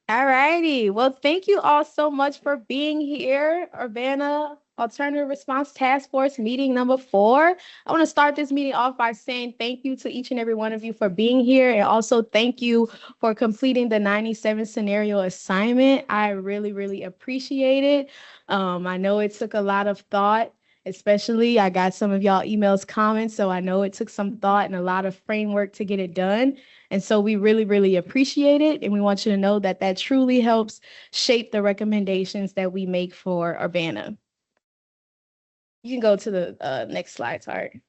All righty. Well, thank you all so much for being here. Urbana Alternative Response Task Force meeting number 4. I want to start this meeting off by saying thank you to each and every one of you for being here. And also thank you for completing the 97 scenario assignment. I really, really appreciate it. I know it took a lot of thought. Especially, I got some of y'all emails, comments, so I know it took some thought and a lot of framework to get it done. And so we really, really appreciate it. And we want you to know that that truly helps shape the recommendations that we make for Urbana. You can go to the next slide, sorry.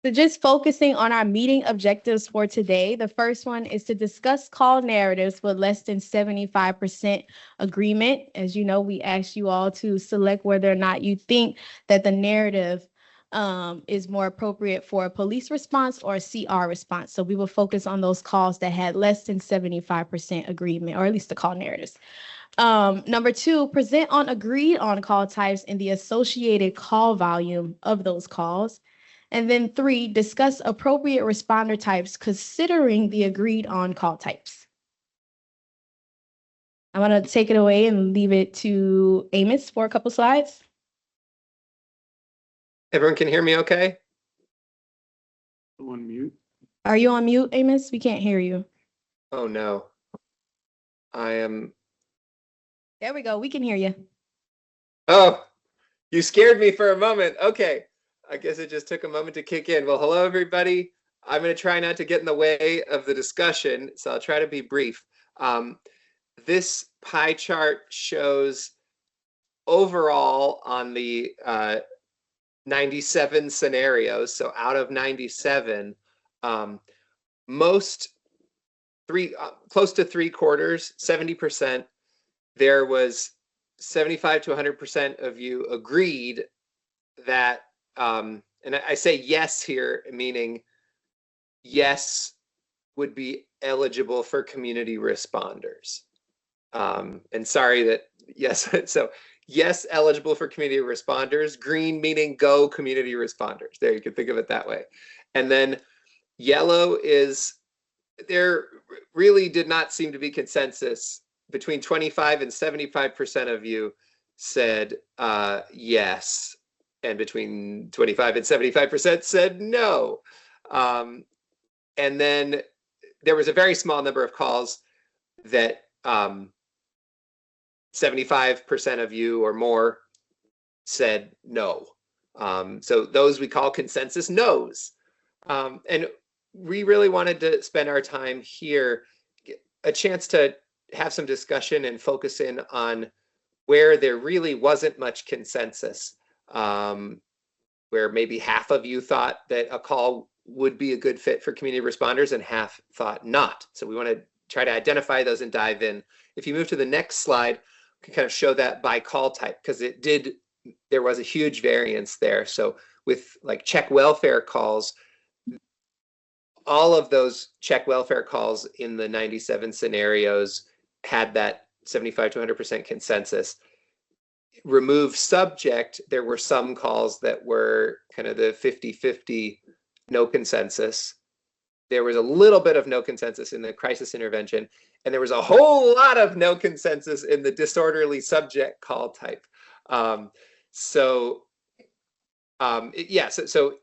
So just focusing on our meeting objectives for today, the first one is to discuss call narratives with less than 75% agreement. As you know, we asked you all to select whether or not you think that the narrative is more appropriate for a police response or a CR response. So we will focus on those calls that had less than 75% agreement, or at least the call narratives. Number 2, present on agreed on call types and the associated call volume of those calls. And then 3, discuss appropriate responder types considering the agreed on call types. I'm going to take it away and leave it to Amos for a couple slides. Everyone can hear me okay? On mute. Are you on mute, Amos? We can't hear you. Oh no. I am. There we go. We can hear you. Oh, you scared me for a moment. Okay. I guess it just took a moment to kick in. Well, hello, everybody. I'm going to try not to get in the way of the discussion, so I'll try to be brief. This pie chart shows overall on the 97 scenarios. So out of 97, close to 3/4, 70%, there was 75 to 100% of you agreed that, and I say yes here, meaning yes would be eligible for community responders. And sorry that, yes, so yes, eligible for community responders, green meaning go community responders. There, you can think of it that way. And then yellow is, there really did not seem to be consensus. Between 25 and 75% of you said yes, and between 25 and 75% said no. And then there was a very small number of calls that 75% of you or more said no. So those we call consensus no's. And we really wanted to spend our time here, a chance to have some discussion and focus in on where there really wasn't much consensus, where maybe half of you thought that a call would be a good fit for community responders and half thought not. So we want to try to identify those and dive in. If you move to the next slide, we can kind of show that by call type, because there was a huge variance there. So with like check welfare calls, all of those check welfare calls in the 97 scenarios had that 75 to 100% consensus. Remove subject, there were some calls that were kind of the 50-50 no consensus. There was a little bit of no consensus in the crisis intervention, and there was a whole lot of no consensus in the disorderly subject call type. So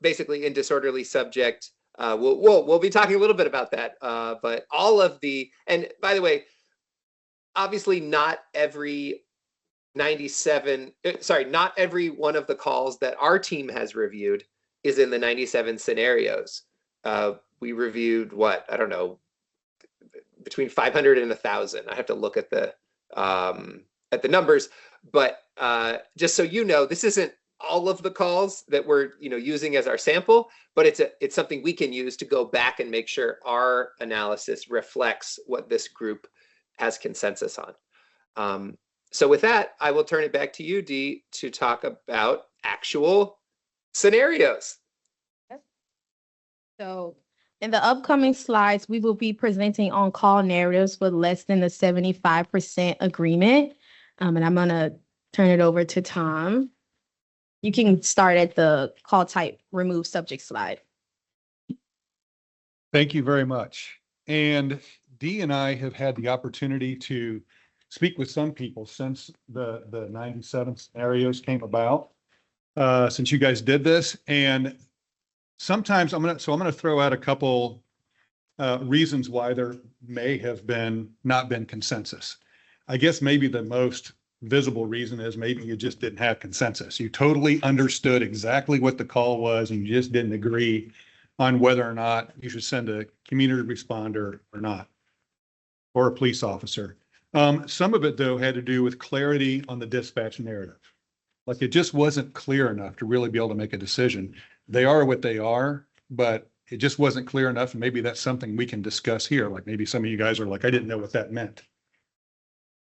basically in disorderly subject, we'll be talking a little bit about that, but all of the, and by the way, obviously not every not every one of the calls that our team has reviewed is in the 97 scenarios. We reviewed I don't know, between 500 and 1,000. I have to look at the numbers, but just so you know, this isn't all of the calls that we're using as our sample, but it's something we can use to go back and make sure our analysis reflects what this group has consensus on. So with that, I will turn it back to you, Dee, to talk about actual scenarios. So in the upcoming slides, we will be presenting on call narratives with less than the 75% agreement. And I'm going to turn it over to Tom. You can start at the call type remove subject slide. Thank you very much. And Dee and I have had the opportunity to speak with some people since the 97 scenarios came about, since you guys did this. And sometimes I'm gonna throw out a couple reasons why there may have not been consensus. I guess maybe the most visible reason is maybe you just didn't have consensus. You totally understood exactly what the call was and you just didn't agree on whether or not you should send a community responder or not, or a police officer. Some of it, though, had to do with clarity on the dispatch narrative. Like, it just wasn't clear enough to really be able to make a decision. They are what they are, but it just wasn't clear enough. And maybe that's something we can discuss here. Like, maybe some of you guys are like, I didn't know what that meant.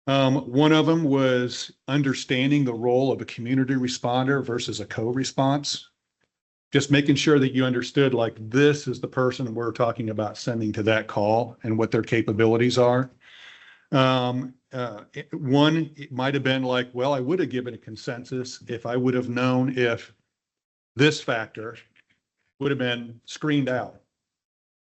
One of them was understanding the role of a community responder versus a co-response. Just making sure that you understood, like, this is the person we're talking about sending to that call and what their capabilities are. It might have been like, well, I would have given a consensus if I would have known if this factor would have been screened out.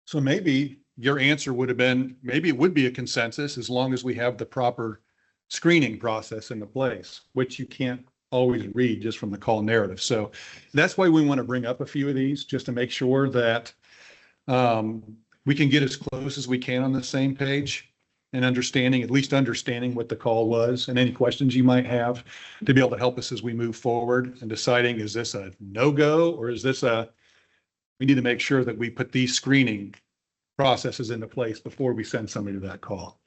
So maybe your answer would have been, maybe it would be a consensus as long as we have the proper screening process into place, which you can't always read just from the call narrative. So that's why we want to bring up a few of these, just to make sure that we can get as close as we can on the same page and at least understanding what the call was and any questions you might have to be able to help us as we move forward and deciding, is this a no-go or is this we need to make sure that we put these screening processes into place before we send somebody to that call.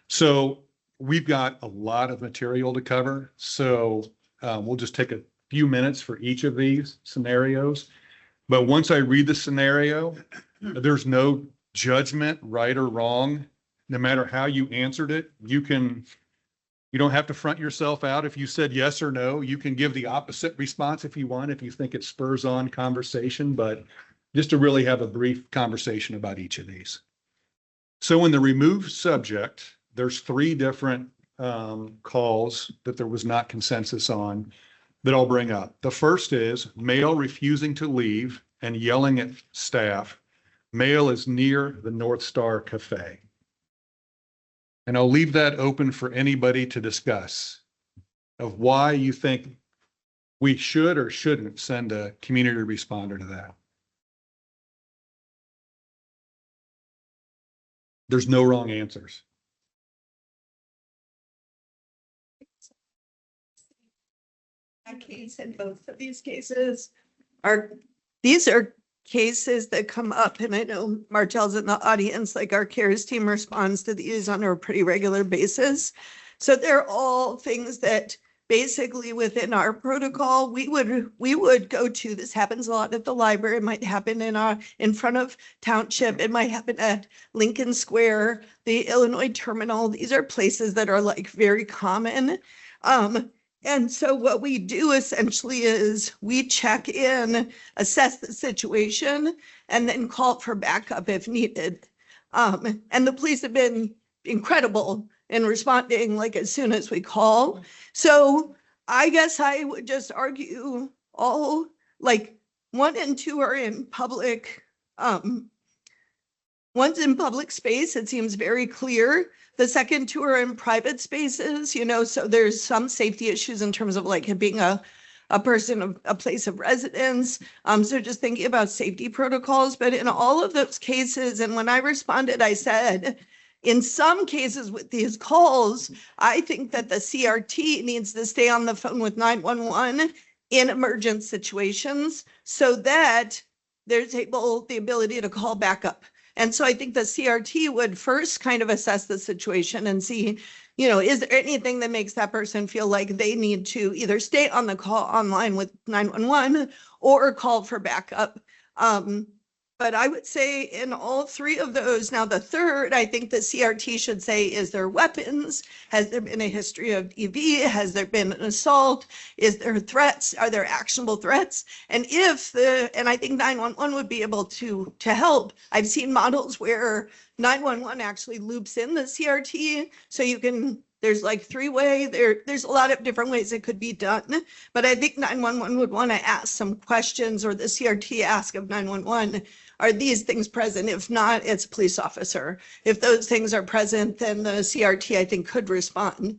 So we've got a lot of material to cover. So we'll just take a few minutes for each of these scenarios. But once I read the scenario, there's no judgment, right or wrong. No matter how you answered it, you don't have to front yourself out. If you said yes or no, you can give the opposite response if you want, if you think it spurs on conversation, but just to really have a brief conversation about each of these. So in the removed subject, there's 3 different calls that there was not consensus on that I'll bring up. The first is male refusing to leave and yelling at staff. Male is near the North Star Cafe. And I'll leave that open for anybody to discuss of why you think we should or shouldn't send a community responder to that. There's no wrong answers. That case and both of these cases these are cases that come up, and I know Martel's in the audience, like our CARES team responds to these on a pretty regular basis. So they're all things that basically within our protocol, we would go to. This happens a lot at the library. It might happen in front of Township. It might happen at Lincoln Square, the Illinois Terminal. These are places that are like very common. And so what we do essentially is we check in, assess the situation, and then call for backup if needed. And the police have been incredible in responding like as soon as we call. So I guess I would just argue all like 1 and 2 are in public. One's in public space. It seems very clear. The second 2 are in private spaces, so there's some safety issues in terms of like it being a person of a place of residence. So just thinking about safety protocols, but in all of those cases, and when I responded, I said, in some cases with these calls, I think that the CRT needs to stay on the phone with 911 in emergent situations so that there's the ability to call backup. And so I think the CRT would first kind of assess the situation and see, is there anything that makes that person feel like they need to either stay on the call online with 911 or call for backup. But I would say in all 3 of those, now the third, I think the CRT should say, is there weapons? Has there been a history of EV? Has there been an assault? Is there threats? Are there actionable threats? And and I think 911 would be able to help. I've seen models where 911 actually loops in the CRT. So there's like 3-way, there's a lot of different ways it could be done. But I think 911 would want to ask some questions, or the CRT ask of 911, are these things present? If not, it's a police officer. If those things are present, then the CRT, I think, could respond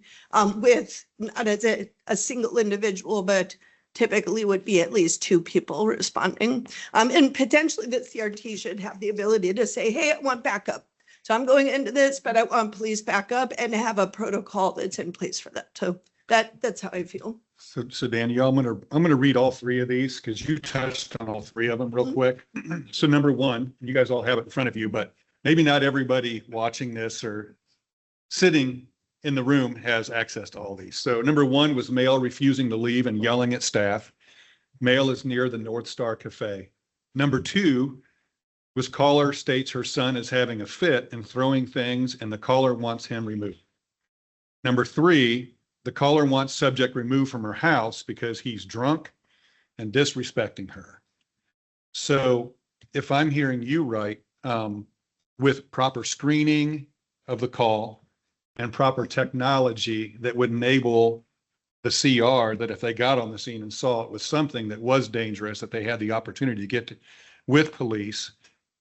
with not as a single individual, but typically would be at least two people responding. And potentially the CRT should have the ability to say, hey, I want backup. So I'm going into this, but I want police backup, and have a protocol that's in place for that. So that's how I feel. So Danielle, I'm gonna read all three of these because you touched on all three of them real quick. So number one, you guys all have it in front of you, but maybe not everybody watching this or sitting in the room has access to all these. So number one was male refusing to leave and yelling at staff. Male is near the North Star Cafe. Number two was caller states her son is having a fit and throwing things, and the caller wants him removed. Number three, the caller wants subject removed from her house because he's drunk and disrespecting her. So if I'm hearing you right, with proper screening of the call and proper technology that would enable the CR, that if they got on the scene and saw it was something that was dangerous, that they had the opportunity to get to with police,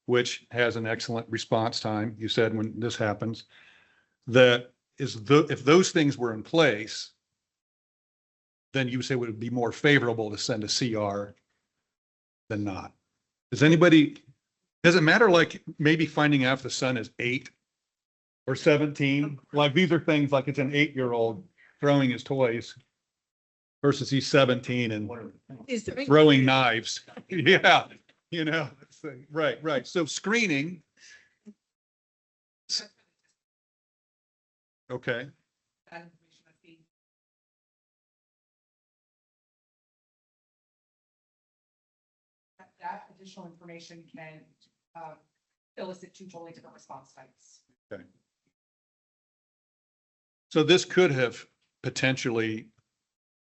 which has an excellent response time, you said, when this happens, that is if those things were in place, then you say it would be more favorable to send a CR than not. Does it matter, like maybe finding out if the son is 8 or 17? Like these are things like it's an 8-year-old throwing his toys versus he's 17 and throwing knives. Yeah, you know, right. So screening. Okay. That additional information can elicit two totally different response types. Okay. So this could have potentially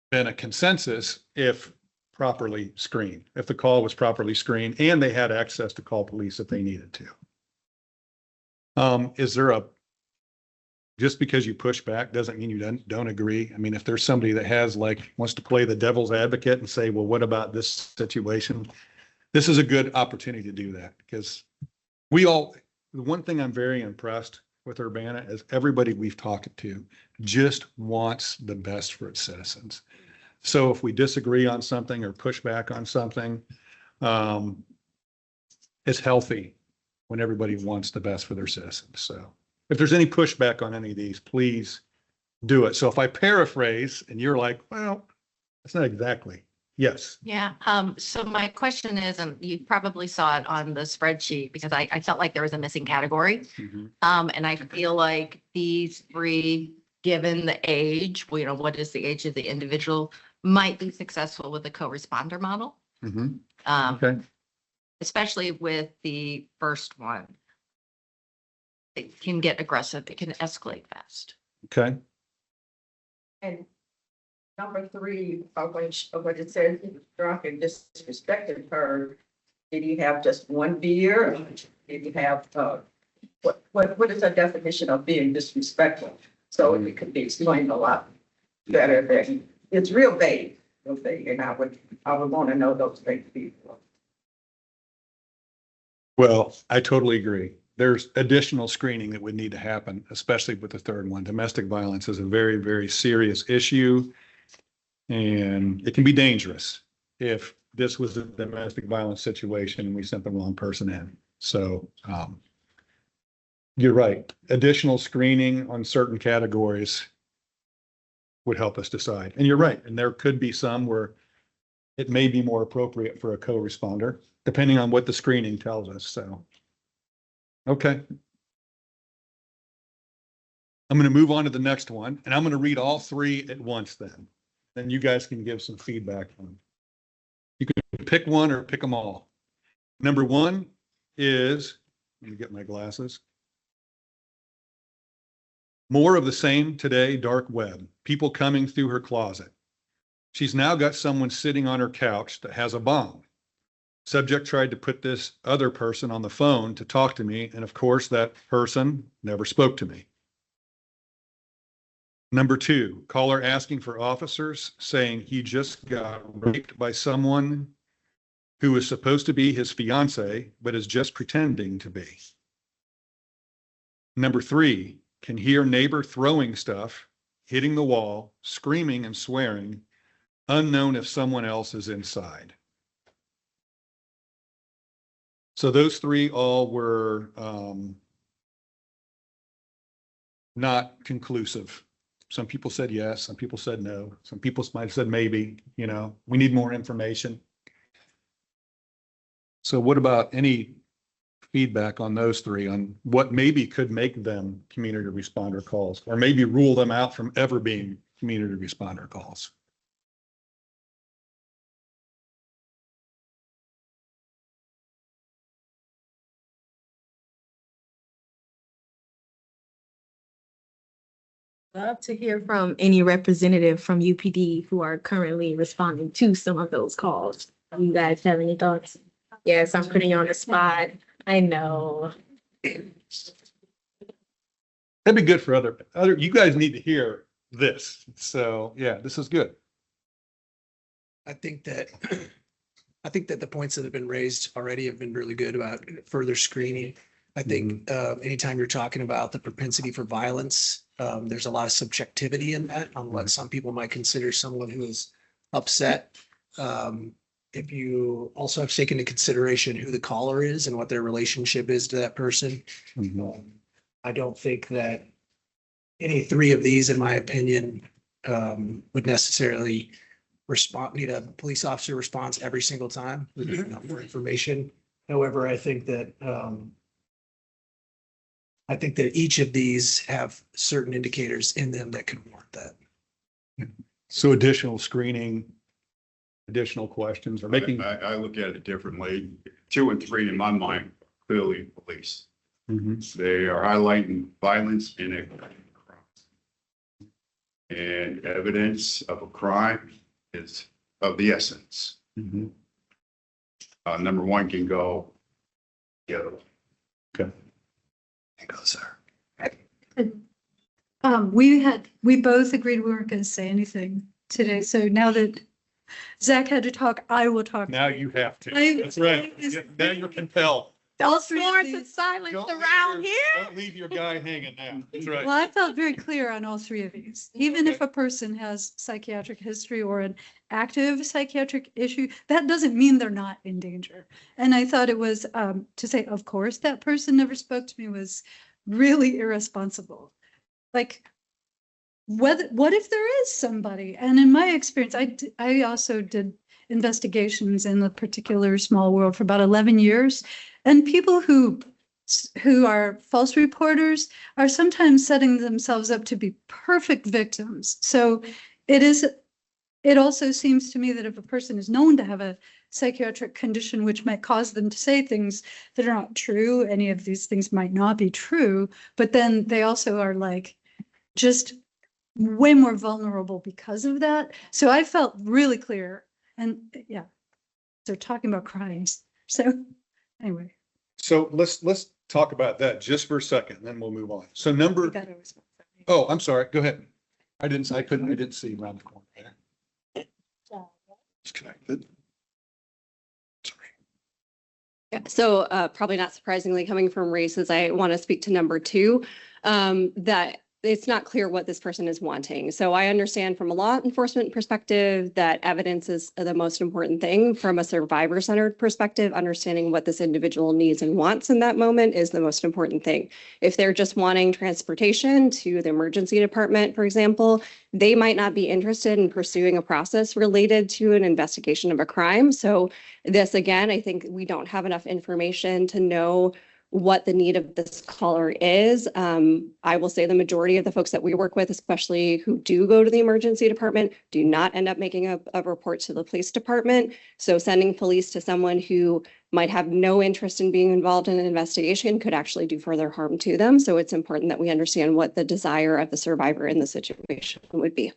been a consensus if properly screened, if the call was properly screened and they had access to call police if they needed to. Is there just because you push back doesn't mean you don't agree. I mean, if there's somebody that has wants to play the devil's advocate and say, well, what about this situation? This is a good opportunity to do that because the one thing I'm very impressed with Urbana is everybody we've talked to just wants the best for its citizens. So if we disagree on something or push back on something, it's healthy when everybody wants the best for their citizens. So if there's any pushback on any of these, please do it. So if I paraphrase and you're like, well, that's not exactly. Yes. Yeah. So my question is, and you probably saw it on the spreadsheet because I felt like there was a missing category. Mhm. And I feel like these three, given the age, what is the age of the individual, might be successful with the co-responder model. Mhm. Okay. Especially with the first one. It can get aggressive. It can escalate fast. Okay. And number three, what it says, he was drunk and disrespected her. Did he have just one beer? Or did he have, what is the definition of being disrespectful? So it could be explained a lot better than, it's real vague, and I would want to know those things before. Well, I totally agree. There's additional screening that would need to happen, especially with the third one. Domestic violence is a very, very serious issue. And it can be dangerous if this was a domestic violence situation and we sent the wrong person in. So you're right. Additional screening on certain categories would help us decide. And you're right. And there could be some where it may be more appropriate for a co-responder, depending on what the screening tells us. So, okay. I'm going to move on to the next one, and I'm going to read all three at once then. Then you guys can give some feedback on them. You can pick one or pick them all. Number one is, let me get my glasses. More of the same today, dark web. People coming through her closet. She's now got someone sitting on her couch that has a bomb. Subject tried to put this other person on the phone to talk to me, and of course that person never spoke to me. Number two, caller asking for officers, saying he just got raped by someone who is supposed to be his fiance, but is just pretending to be. Number 3, can hear neighbor throwing stuff, hitting the wall, screaming and swearing, unknown if someone else is inside. So those 3 all were not conclusive. Some people said yes, some people said no, some people might have said maybe, we need more information. So what about any feedback on those 3 on what maybe could make them community responder calls, or maybe rule them out from ever being community responder calls? Love to hear from any representative from UPD who are currently responding to some of those calls. You guys have any thoughts? Yes, I'm putting you on the spot. I know. That'd be good for other, you guys need to hear this. So yeah, this is good. I think that the points that have been raised already have been really good about further screening. I think anytime you're talking about the propensity for violence, there's a lot of subjectivity in that on what some people might consider someone who is upset. If you also have taken into consideration who the caller is and what their relationship is to that person, I don't think that any 3 of these, in my opinion, would necessarily need a police officer response every single time with more information. However, I think that each of these have certain indicators in them that could warrant that. So additional screening, additional questions, or making. I look at it differently. 2 and 3 in my mind, clearly police. They are highlighting violence in a crime. And evidence of a crime is of the essence. Number 1 can go the other way. Okay. It goes there. We both agreed we weren't going to say anything today. So now that Zach had to talk, I will talk. Now you have to. I- That's right. Now you're compelled. All 3 of Sworn to these. silence Don't around leave here. Don't leave your guy hanging now. That's right. Well, I felt very clear on all 3 of these. Even if a person has psychiatric history or an active psychiatric issue, that doesn't mean they're not in danger. And I thought it was to say, of course, that person never spoke to me was really irresponsible. Like, what if there is somebody? And in my experience, I also did investigations in a particular small world for about 11 years. And people who are false reporters are sometimes setting themselves up to be perfect victims. So it also seems to me that if a person is known to have a psychiatric condition, which might cause them to say things that are not true, any of these things might not be true, but then they also are like just way more vulnerable because of that. So I felt really clear. And yeah, they're talking about crimes. So anyway. So let's talk about that just for a second, then we'll move on. So You gotta respond. oh, I'm sorry. Go ahead. I didn't see around the corner there. It's connected. Sorry. Yeah, so probably not surprisingly, coming from races, I want to speak to number 2, that it's not clear what this person is wanting. So I understand from a law enforcement perspective that evidence is the most important thing. From a survivor-centered perspective, understanding what this individual needs and wants in that moment is the most important thing. If they're just wanting transportation to the emergency department, for example, they might not be interested in pursuing a process related to an investigation of a crime. So this, again, I think we don't have enough information to know what the need of this caller is. I will say the majority of the folks that we work with, especially who do go to the emergency department, do not end up making a report to the police department. So sending police to someone who might have no interest in being involved in an investigation could actually do further harm to them. So it's important that we understand what the desire of the survivor in the situation would be.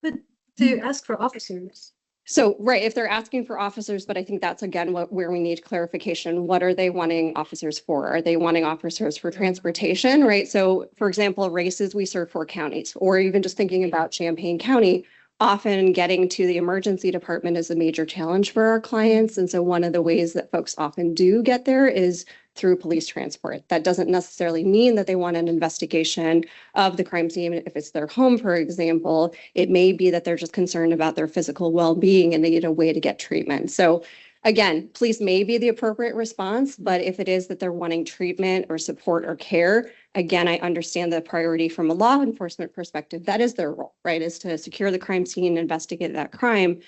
But to ask for officers. So, right, if they're asking for officers, but I think that's again where we need clarification. What are they wanting officers for? Are they wanting officers for transportation, right? So, for example, races, we serve 4 counties, or even just thinking about Champaign County, often getting to the emergency department is a major challenge for our clients. And so one of the ways that folks often do get there is through police transport. That doesn't necessarily mean that they want an investigation of the crime scene. If it's their home, for example, it may be that they're just concerned about their physical well-being and they need a way to get treatment. So again, police may be the appropriate response, but if it is that they're wanting treatment or support or care, again, I understand the priority from a law enforcement perspective. That is their role, right? Is to secure the crime scene, investigate that crime.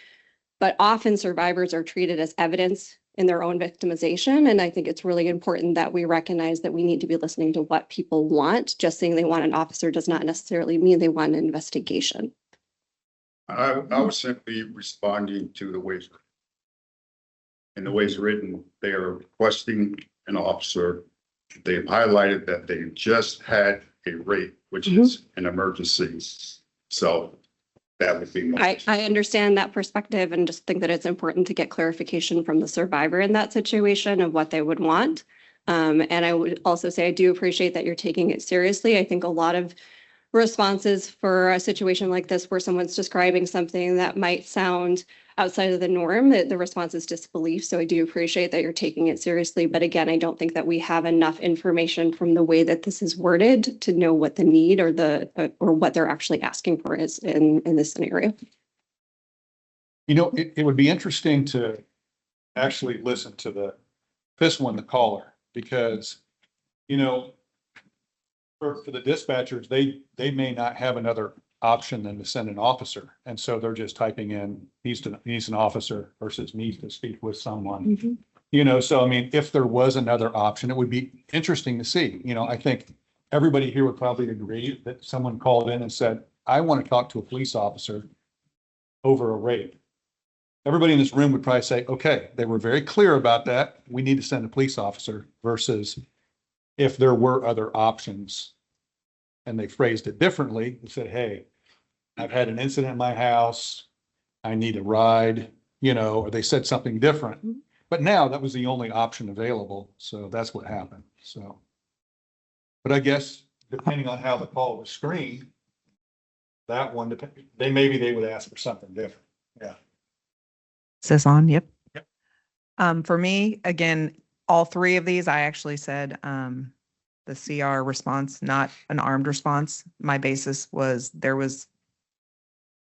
But often survivors are treated as evidence in their own victimization. And I think it's really important that we recognize that we need to be listening to what people want. Just saying they want an officer does not necessarily mean they want an investigation. I was simply responding to the ways. In the ways written, they are requesting an officer. They've highlighted that they just had a rape, which is an emergency. So that would be my. I understand that perspective and just think that it's important to get clarification from the survivor in that situation of what they would want. And I would also say I do appreciate that you're taking it seriously. I think a lot of responses for a situation like this where someone's describing something that might sound outside of the norm, that the response is disbelief. So I do appreciate that you're taking it seriously. But again, I don't think that we have enough information from the way that this is worded to know what the need or or what they're actually asking for is in this scenario. You know, it would be interesting to actually listen to this one, the caller, because, you know, for the dispatchers, they may not have another option than to send an officer. And so they're just typing in, he's an officer versus needs to speak with someone. You know, so I mean, if there was another option, it would be interesting to see. You know, I think everybody here would probably agree that someone called in and said, I want to talk to a police officer over a rape. Everybody in this room would probably say, okay, they were very clear about that. We need to send a police officer, versus if there were other options and they phrased it differently and said, hey, I've had an incident in my house. I need a ride, you know, or they said something different. But now that was the only option available. So that's what happened. So, but I guess depending on how the call was screened, that one, maybe they would ask for something different. Yeah. Is this on? Yep. Yep. For me, again, all three of these, I actually said, the CR response, not an armed response. My basis was there was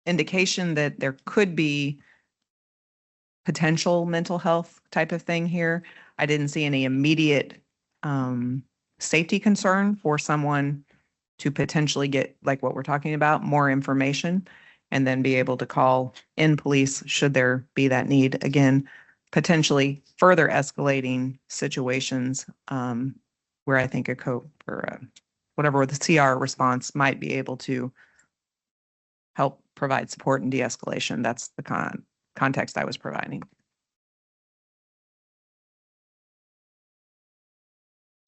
indication that there could be potential mental health type of thing here. I didn't see any immediate safety concern for someone to potentially get, like what we're talking about, more information and then be able to call in police should there be that need. Again, potentially further escalating situations where I think a code or whatever the CR response might be able to help provide support and de-escalation. That's the context I was providing.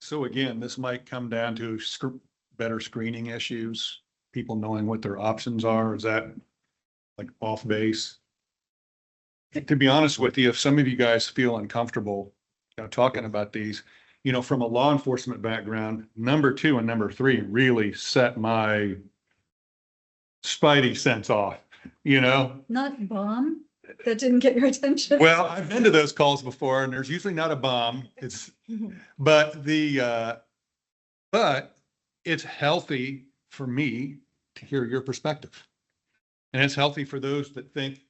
So again, this might come down to better screening issues, people knowing what their options are. Is that like off base? To be honest with you, if some of you guys feel uncomfortable talking about these, you know, from a law enforcement background, number 2 and number 3 really set my spidey sense off, you know? Not bomb? That didn't get your attention? Well, I've been to those calls before and there's usually not a bomb. But it's healthy for me to hear your perspective. And it's healthy for those that think,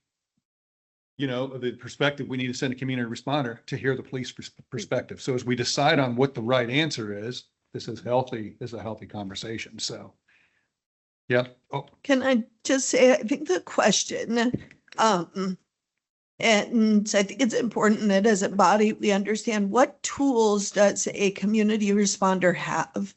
you know, the perspective, we need to send a community responder to hear the police perspective. So as we decide on what the right answer is, this is a healthy conversation. So, yeah. Oh. Can I just say, I think the question, and I think it's important that as a body, we understand what tools does a community responder have?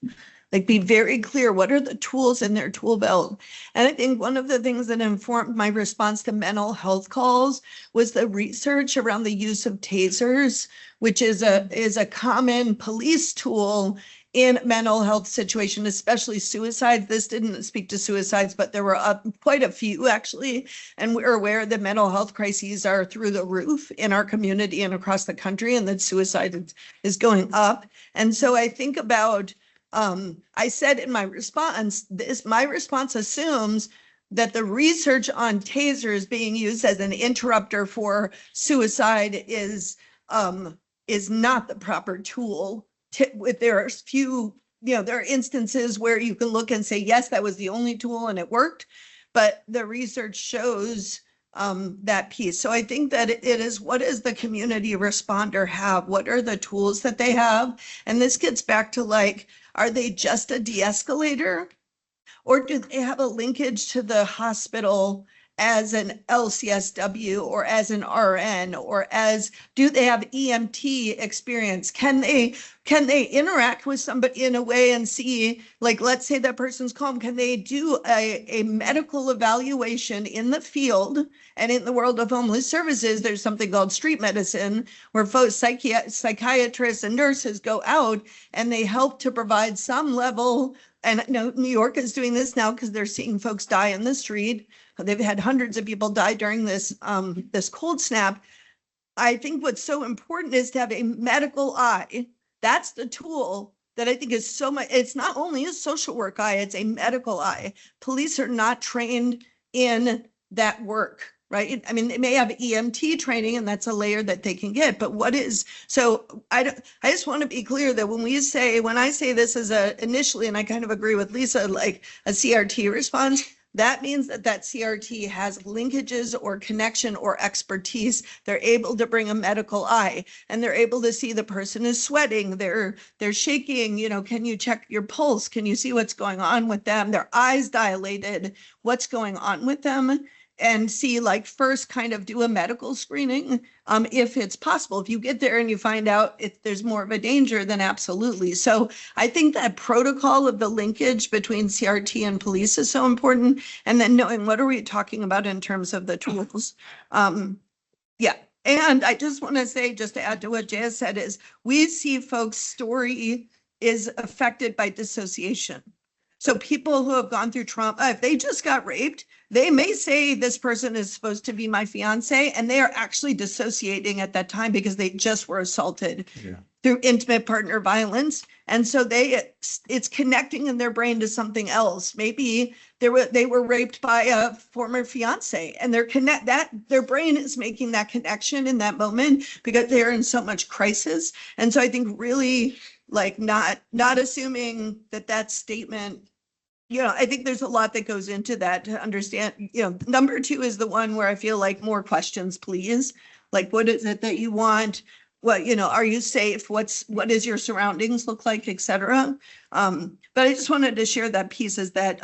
Like, be very clear, what are the tools in their tool belt? And I think one of the things that informed my response to mental health calls was the research around the use of tasers, which is a common police tool in mental health situation, especially suicides. This didn't speak to suicides, but there were quite a few actually. And we're aware that mental health crises are through the roof in our community and across the country, and that suicide is going up. And so I think about, I said in my response, my response assumes that the research on tasers being used as an interrupter for suicide is not the proper tool. There are few, there are instances where you can look and say, yes, that was the only tool and it worked, but the research shows that piece. So I think that it is, what does the community responder have? What are the tools that they have? And this gets back to like, are they just a de-escalator? Or do they have a linkage to the hospital as an LCSW or as an RN, or do they have EMT experience? Can they interact with somebody in a way and see, like, let's say that person's calm, can they do a medical evaluation in the field? And in the world of homeless services, there's something called street medicine, where folks, psychiatrists and nurses go out and they help to provide some level. And New York is doing this now because they're seeing folks die in the street. They've had hundreds of people die during this cold snap. I think what's so important is to have a medical eye. That's the tool that I think is so much. It's not only a social work eye, it's a medical eye. Police are not trained in that work, right? I mean, they may have EMT training and that's a layer that they can get, but so I just want to be clear that when I say this as initially, and I kind of agree with Lisa, like a CRT response, that means that CRT has linkages or connection or expertise. They're able to bring a medical eye and they're able to see the person is sweating. They're shaking, can you check your pulse? Can you see what's going on with them? Their eyes dilated, what's going on with them? And see, like, first kind of do a medical screening if it's possible. If you get there and you find out if there's more of a danger, then absolutely. So I think that protocol of the linkage between CRT and police is so important. And then knowing what are we talking about in terms of the tools. Yeah. And I just want to say, just to add to what Jaya said, is we see folks' story is affected by dissociation. So people who have gone through trauma, if they just got raped, they may say this person is supposed to be my fiance, and they are actually dissociating at that time because they just were assaulted through intimate partner violence. And so it's connecting in their brain to something else. Maybe they were raped by a former fiance, and their brain is making that connection in that moment because they're in so much crisis. And so I think really, like, not assuming that statement, I think there's a lot that goes into that to understand. Number 2 is the one where I feel like more questions, please. Like, what is it that you want? What, are you safe? What does your surroundings look like, et cetera? But I just wanted to share that piece is that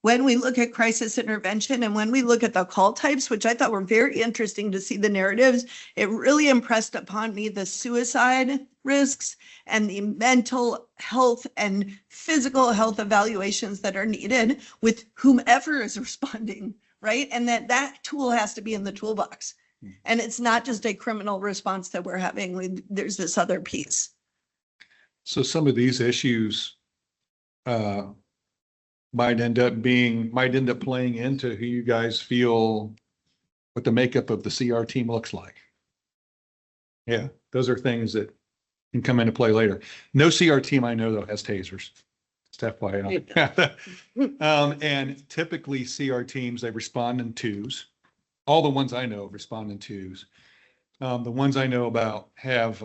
when we look at crisis intervention and when we look at the call types, which I thought were very interesting to see the narratives, it really impressed upon me the suicide risks and the mental health and physical health evaluations that are needed with whomever is responding, right? And that tool has to be in the toolbox. And it's not just a criminal response that we're having. There's this other piece. So some of these issues might end up playing into who you guys feel what the makeup of the CR team looks like. Yeah, those are things that can come into play later. No CR team I know though has tasers. Just FYI. And typically CR teams, they respond in twos. All the ones I know respond in twos. The ones I know about have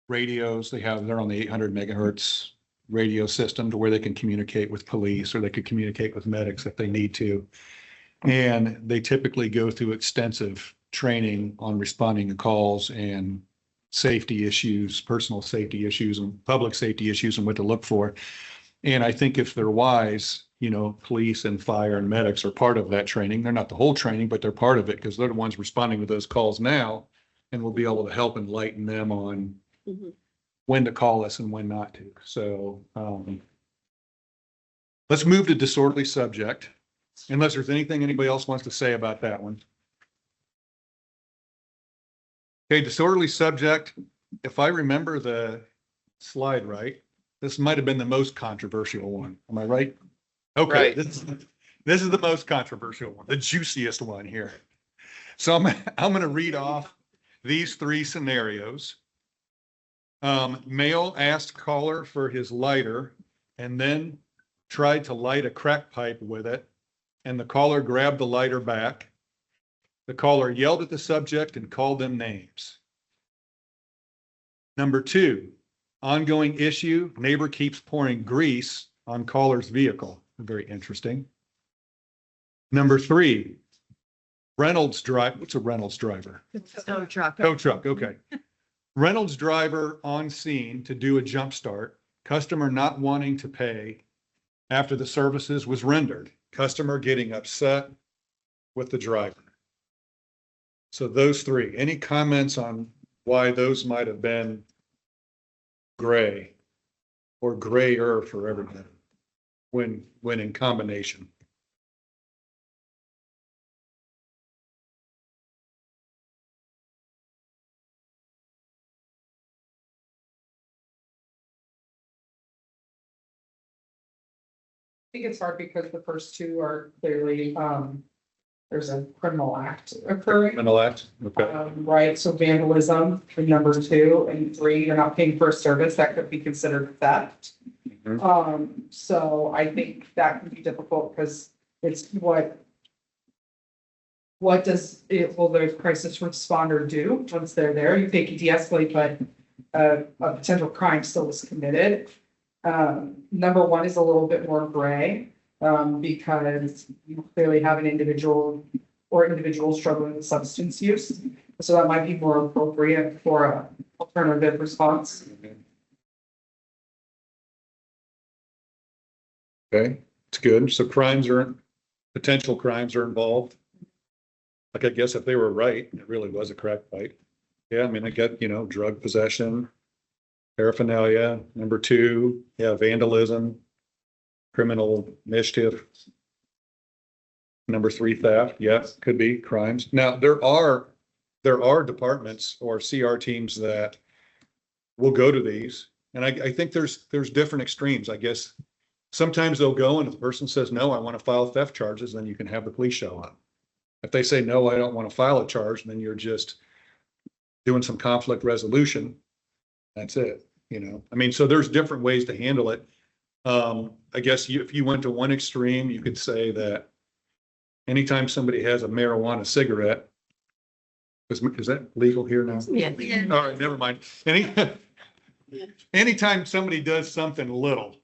radios. They're on the 800 megahertz radio system to where they can communicate with police or they could communicate with medics if they need to. And they typically go through extensive training on responding to calls and safety issues, personal safety issues and public safety issues and what to look for. And I think if they're wise, police and fire and medics are part of that training. They're not the whole training, but they're part of it because they're the ones responding to those calls now and will be able to help enlighten them on when to call us and when not to. So let's move to disorderly subject, unless there's anything anybody else wants to say about that one. Okay, disorderly subject. If I remember the slide right, this might have been the most controversial one. Am I right? Okay, right. This is the most controversial one, the juiciest one here. So I'm going to read off these 3 scenarios. Male asked caller for his lighter and then tried to light a crack pipe with it and the caller grabbed the lighter back. The caller yelled at the subject and called them names. Number 2, ongoing issue, neighbor keeps pouring grease on caller's vehicle. Very interesting. Number 3, Reynolds drive. What's a Reynolds driver? Tow truck. Tow truck, okay. Reynolds driver on scene to do a jump start. Customer not wanting to pay after the services was rendered. Customer getting upset with the driver. So those 3, any comments on why those might have been gray or grayer for everybody when in combination? I think it's hard because the first 2 are clearly, there's a criminal act occurring. Criminal act, okay. Right, so vandalism for number 2 and 3, you're not paying for a service that could be considered theft. So I think that can be difficult because it's what does it, will the crisis responder do once they're there? You think you de-escalate, but a potential crime still was committed. Number 1 is a little bit more gray, because you clearly have an individual or individuals struggling with substance use. So that might be more appropriate for a alternative response. Okay, it's good. So potential crimes are involved. Like, I guess if they were right, it really was a crack fight. Yeah, I mean, I get, drug possession, paraphernalia. Number 2, yeah, vandalism, criminal mischief. Number 3, theft. Yeah, could be crimes. Now, there are departments or CR teams that will go to these. And I think there's different extremes, I guess. Sometimes they'll go and if the person says, no, I want to file theft charges, then you can have the police show up. If they say, no, I don't want to file a charge, then you're just doing some conflict resolution. That's it, I mean, so there's different ways to handle it. I guess if you went to one extreme, you could say that anytime somebody has a marijuana cigarette, is that legal here now? Yeah. All right, never mind. Anytime somebody does something little,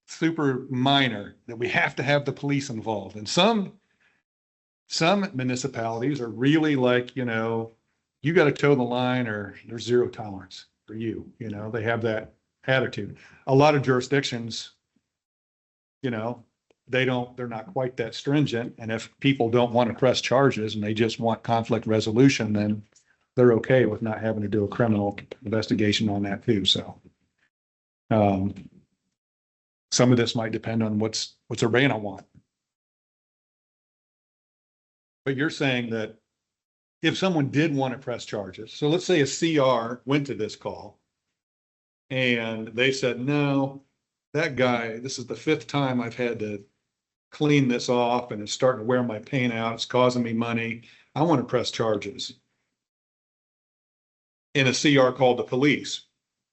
super minor, that we have to have the police involved. And some municipalities are really like, you got to toe the line or there's zero tolerance for you. They have that attitude. A lot of jurisdictions, they're not quite that stringent. And if people don't want to press charges and they just want conflict resolution, then they're okay with not having to do a criminal investigation on that too. So, some of this might depend on what's Urbana want. But you're saying that if someone did want to press charges, so let's say a CR went to this call and they said, no, that guy, this is the 5th time I've had to clean this off and it's starting to wear my paint out. It's causing me money. I want to press charges. And a CR called the police.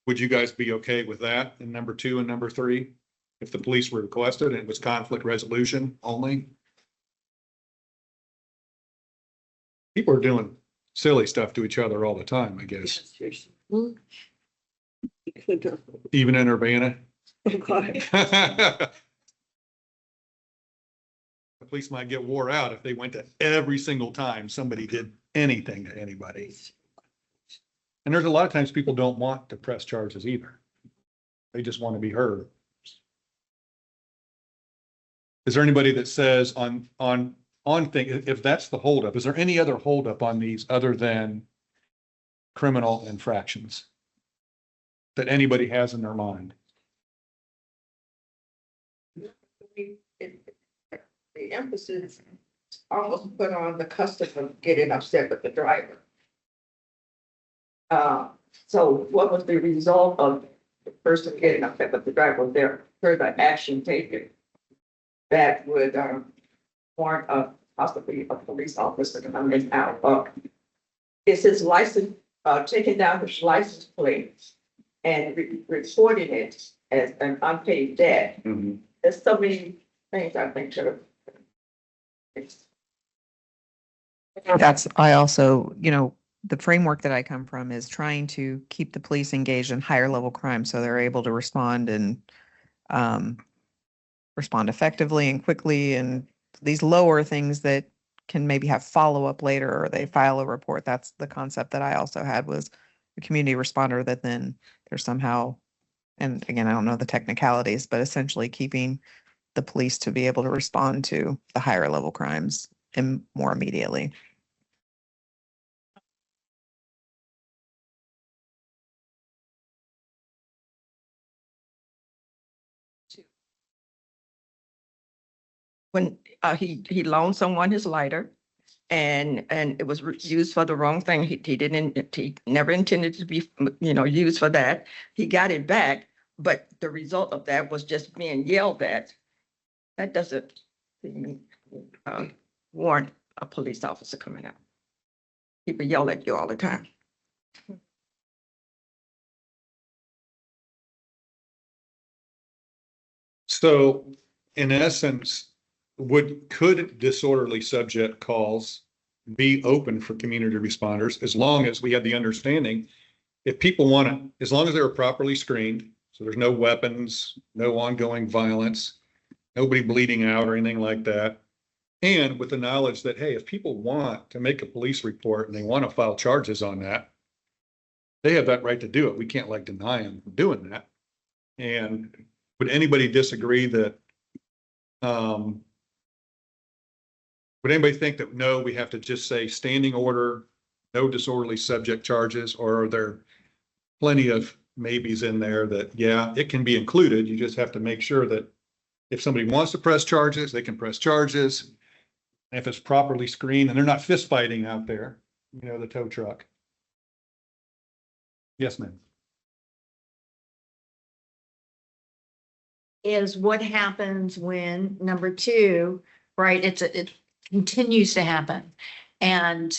Would you guys be okay with that in number 2 and number 3? If the police were requested and it was conflict resolution only? People are doing silly stuff to each other all the time, I guess. Even in Urbana. The police might get wore out if they went to every single time somebody did anything to anybody. And there's a lot of times people don't want to press charges either. They just want to be heard. Is there anybody that says on thing, if that's the holdup, is there any other holdup on these other than criminal infractions that anybody has in their mind? The emphasis is almost put on the customer getting upset with the driver. So what was the result of the person getting upset with the driver? Was there further action taken that would warrant possibly a police officer coming out? Is his license, taking down his license plate and reporting it as an unpaid debt? There's so many things I think should have That's, I also, the framework that I come from is trying to keep the police engaged in higher level crime so they're able to respond and um, respond effectively and quickly, and these lower things that can maybe have follow-up later or they file a report. That's the concept that I also had, was a community responder that then there's somehow, and again, I don't know the technicalities, but essentially keeping the police to be able to respond to the higher level crimes and more immediately. When he loaned someone his lighter and it was used for the wrong thing. He never intended to be, used for that. He got it back, but the result of that was just being yelled at. That doesn't warrant a police officer coming out. People yell at you all the time. So in essence, could disorderly subject calls be open for community responders as long as we have the understanding, if people want to, as long as they're properly screened, so there's no weapons, no ongoing violence, nobody bleeding out or anything like that. And with the knowledge that, hey, if people want to make a police report and they want to file charges on that, they have that right to do it. We can't deny them from doing that. And would anybody disagree that, would anybody think that, no, we have to just say standing order, no disorderly subject charges, or are there plenty of maybes in there that, yeah, it can be included. You just have to make sure that if somebody wants to press charges, they can press charges. And if it's properly screened and they're not fist fighting out there, the tow truck. Yes, ma'am. Is what happens when, number two, right, it continues to happen. And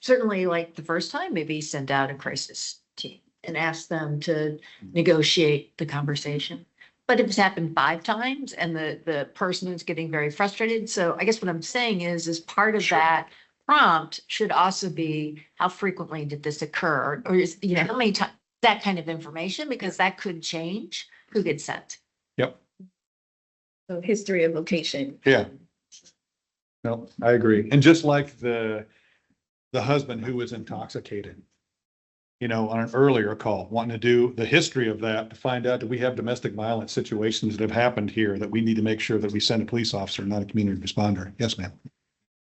certainly like the first time, maybe send out a crisis team and ask them to negotiate the conversation. But if it's happened 5 times and the person is getting very frustrated. So I guess what I'm saying is part of that prompt should also be, how frequently did this occur? Or is, how many times, that kind of information, because that could change who gets sent. Yep. So history of location. Yeah. No, I agree. And just like the husband who was intoxicated, on an earlier call, wanting to do the history of that to find out, do we have domestic violence situations that have happened here that we need to make sure that we send a police officer, not a community responder? Yes, ma'am.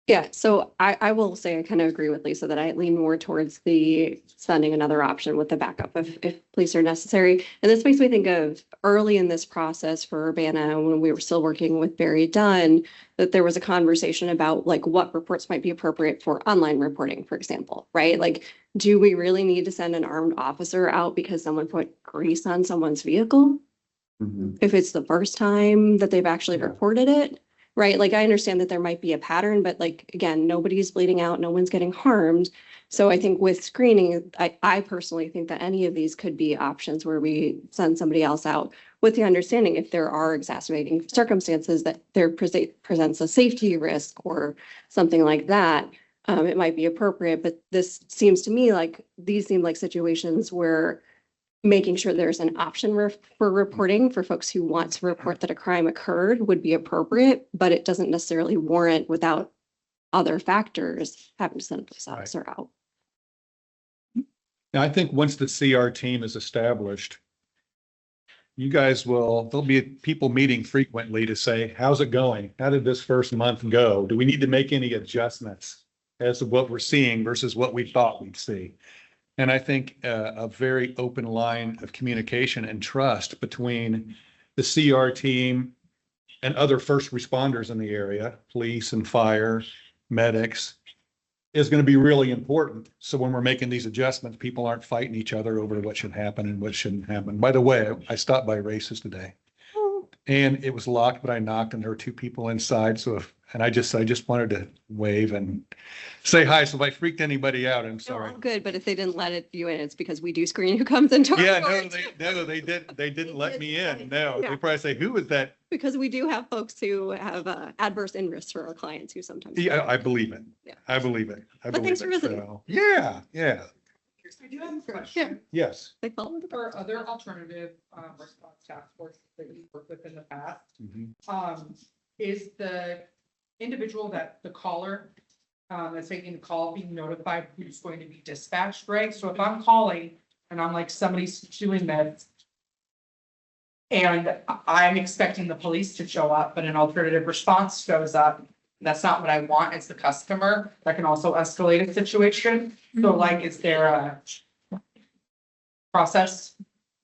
Yeah, so I will say I kind of agree with Lisa that I lean more towards the sending another option with the backup if police are necessary. And this makes me think of early in this process for Urbana, when we were still working with Barry Dunn, that there was a conversation about what reports might be appropriate for online reporting, for example, right? Do we really need to send an armed officer out because someone put grease on someone's vehicle? Mm-hmm. If it's the first time that they've actually reported it? Right, I understand that there might be a pattern, but again, nobody's bleeding out, no one's getting harmed. So I think with screening, I personally think that any of these could be options where we send somebody else out with the understanding, if there are exacerbating circumstances that there presents a safety risk or something like that, it might be appropriate. But this seems to me these seem like situations where making sure there's an option for reporting for folks who want to report that a crime occurred would be appropriate, but it doesn't necessarily warrant, without other factors, having to send a police officer out. Now, I think once the CR team is established, there'll be people meeting frequently to say, how's it going? How did this first month go? Do we need to make any adjustments as to what we're seeing versus what we thought we'd see? And I think a very open line of communication and trust between the CR team and other first responders in the area, police and fire, medics, is going to be really important. So when we're making these adjustments, people aren't fighting each other over what should happen and what shouldn't happen. By the way, I stopped by Races today and it was locked, but I knocked and there were 2 people inside. So if And I just wanted to wave and say hi. So if I freaked anybody out, I'm They're sorry. all good, but if they didn't let you in, it's because we do screen who comes into our Yeah, no, court. they didn't let me in. No, Yeah. they probably say, who is that? Because we do have folks who have adverse interests for our clients who sometimes. Yeah, I believe it. Yeah. I believe it. I But believe thanks for it. visiting. So, yeah, yeah, I do have a question. yes. They follow the. For other alternative response task forces that you've worked with in the past, Mhm. is the individual that the caller that's making the call being notified who's going to be dispatched, right? So if I'm calling and I'm like, somebody's doing this, and I'm expecting the police to show up, but an alternative response shows up, that's not what I want as the customer, that can also escalate a situation. So like, is there a process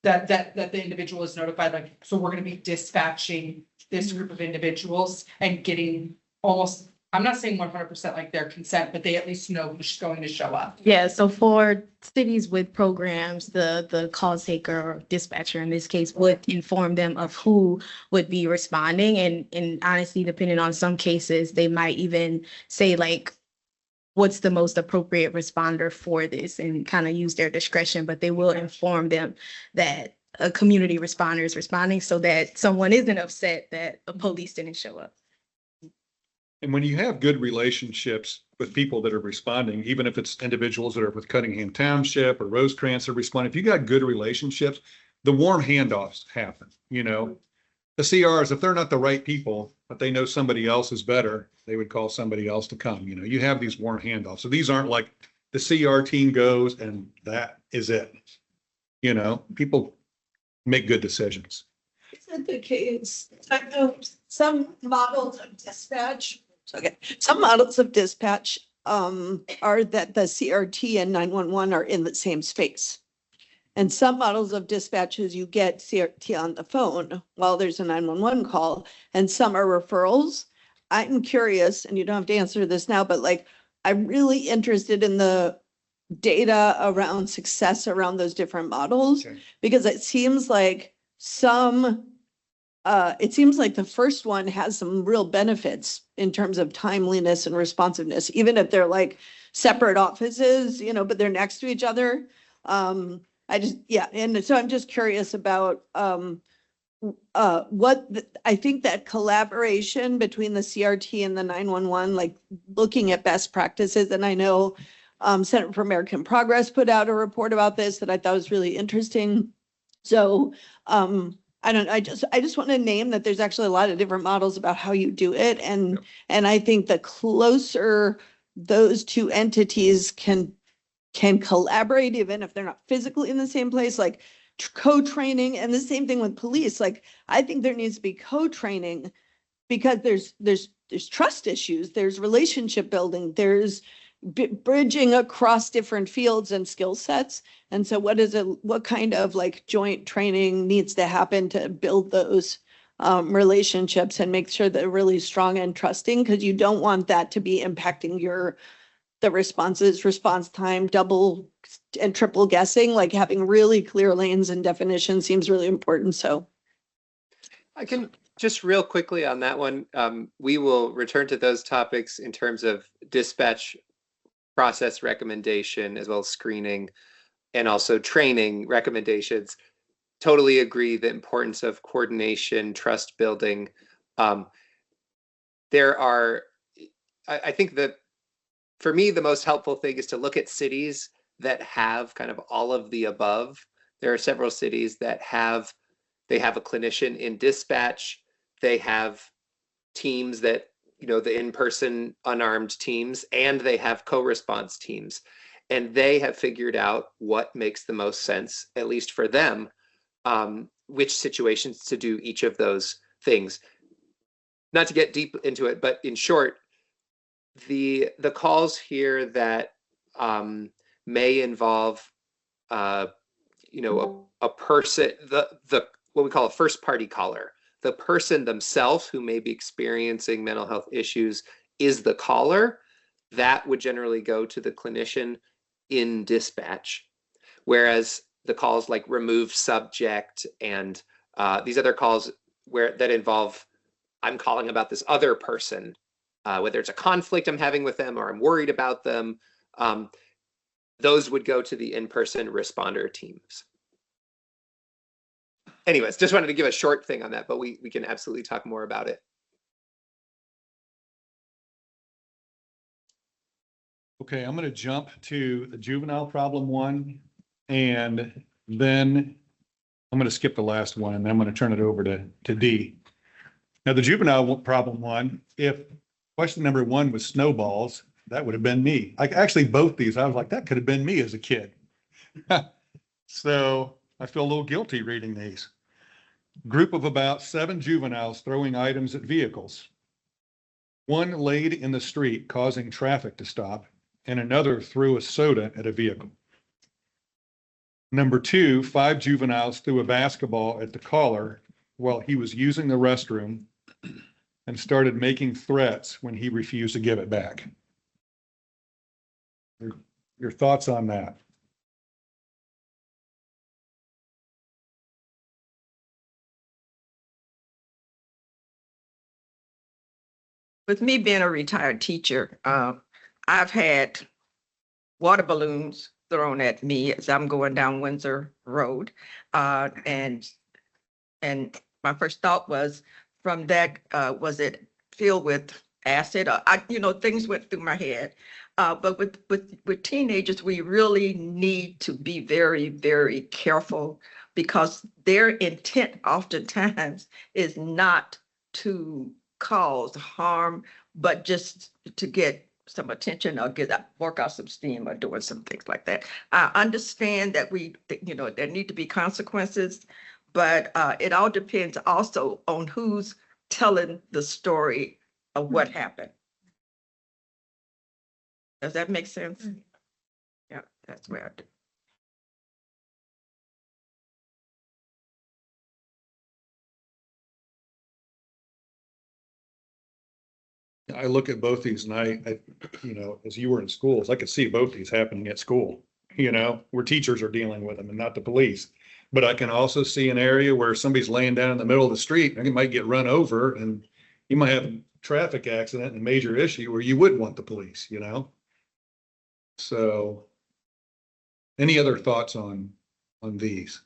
that the individual is notified, like, so we're gonna be dispatching this group of individuals and getting almost, I'm not saying 100% like their consent, but they at least know who's going to show up. Yeah, so for cities with programs, the call taker or dispatcher in this case would inform them of who would be responding. And honestly, depending on some cases, they might even say like, what's the most appropriate responder for this and kind of use their discretion, but they will inform them that a community responder is responding so that someone isn't upset that the police didn't show up. And when you have good relationships with people that are responding, even if it's individuals that are with Cunningham Township or Rosecrans that respond, if you got good relationships, the warm handoffs happen, you know? The CRs, if they're not the right people, but they know somebody else is better, they would call somebody else to come, you know? You have these warm handoffs. So these aren't like the CR team goes and that is it. You know, people make good decisions. Isn't the case, I know some models of dispatch, some models of dispatch are that the CRT and 911 are in the same space. And some models of dispatches, you get CRT on the phone while there's a 911 call, and some are referrals. I'm curious, and you don't have to answer this now, but like, I'm really interested in the data around success around those different models, Okay. because it seems like it seems like the first one has some real benefits in terms of timeliness and responsiveness, even if they're like separate offices, you know, but they're next to each other. And so I'm just curious about I think that collaboration between the CRT and the 911, like looking at best practices, and I know Center for American Progress put out a report about this that I thought was really interesting. So I just want to name that there's actually a lot of different models about how you do it. And I think the closer those two entities can collaborate, even if they're not physically in the same place, like co-training, and the same thing with police. Like, I think there needs to be co-training because there's trust issues, there's relationship building, there's bridging across different fields and skill sets. And so what kind of like joint training needs to happen to build those relationships and make sure they're really strong and trusting? Because you don't want that to be impacting the response time, double and triple guessing. Like, having really clear lanes and definitions seems really important. So I can just real quickly on that one. We will return to those topics in terms of dispatch process recommendation, as well as screening and also training recommendations. Totally agree the importance of coordination, trust building. I think that for me, the most helpful thing is to look at cities that have kind of all of the above. There are several cities that have a clinician in dispatch. They have teams that, you know, the in-person unarmed teams, and they have co-response teams. And they have figured out what makes the most sense, at least for them, which situations to do each of those things. Not to get deep into it, but in short, the calls here that may involve a person, the what we call a first party caller, the person themselves who may be experiencing mental health issues is the caller, that would generally go to the clinician in dispatch. Whereas the calls like remove subject and these other calls that involve, I'm calling about this other person whether it's a conflict I'm having with them or I'm worried about them, those would go to the in-person responder teams. Anyways, just wanted to give a short thing on that, but we can absolutely talk more about it. Okay, I'm going to jump to the juvenile problem one, and then I'm going to skip the last one, and then I'm going to turn it over to D. Now, the juvenile problem one, if question number one was snowballs, that would have been me. Actually, both these, I was like, that could have been me as a kid. So I feel a little guilty reading these. Group of about 7 juveniles throwing items at vehicles. One laid in the street, causing traffic to stop, and another threw a soda at a vehicle. Number 2, 5 juveniles threw a basketball at the caller while he was using the restroom and started making threats when he refused to give it back. Your thoughts on that? With me being a retired teacher, I've had water balloons thrown at me as I'm going down Windsor Road. And my first thought was, from that, was it filled with acid? Things went through my head. But with teenagers, we really need to be very, very careful, because their intent oftentimes is not to cause harm, but just to get some attention or work out some steam or doing some things like that. I understand that there need to be consequences, but it all depends also on who's telling the story of what happened. Does that make sense? Yeah, that's where I do. I look at both these and I, as you were in schools, I could see both these happening at school, where teachers are dealing with them and not the police. But I can also see an area where somebody's laying down in the middle of the street and he might get run over, and you might have a traffic accident and a major issue where you would want the police, So any other thoughts on these?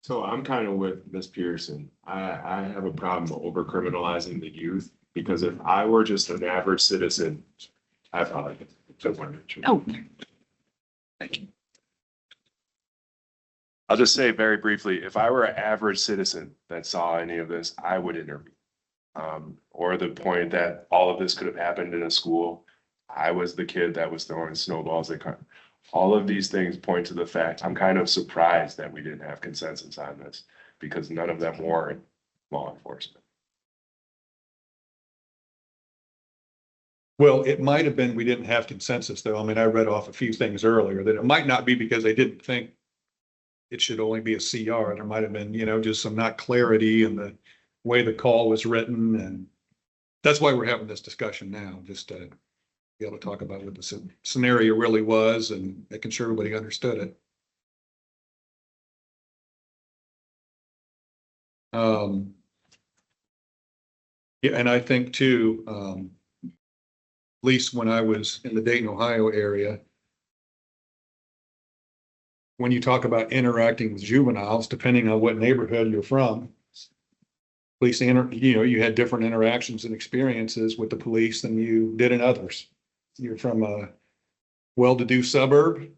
So I'm kind of with Ms. Pearson. I have a problem over criminalizing the youth, because if I were just an average citizen, I probably took one. Oh. Thank you. I'll just say very briefly, if I were an average citizen that saw any of this, I would intervene. Or the point that all of this could have happened in a school. I was the kid that was throwing snowballs at cars. All of these things point to the fact I'm kind of surprised that we didn't have consensus on this, because none of them warrant law enforcement. Well, it might have been we didn't have consensus, though. I mean, I read off a few things earlier that it might not be because they didn't think it should only be a CR. There might have been, just some not clarity in the way the call was written. And that's why we're having this discussion now, just to be able to talk about what the scenario really was and making sure everybody understood it. Yeah, and I think too, at least when I was in the Dayton, Ohio area, when you talk about interacting with juveniles, depending on what neighborhood you're from, police, you had different interactions and experiences with the police than you did in others. You're from a well-to-do suburb,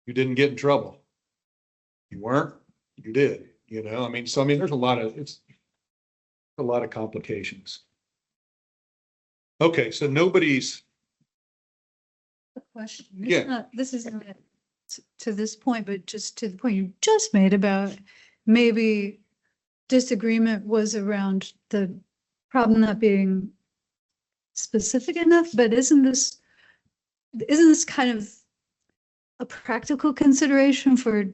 you didn't get in trouble. You weren't, you did, there's a lot of complications. Okay, so nobody's. Question. Yeah. This isn't to this point, but just to the point you just made about maybe disagreement was around the problem not being specific enough, but isn't this kind of a practical consideration for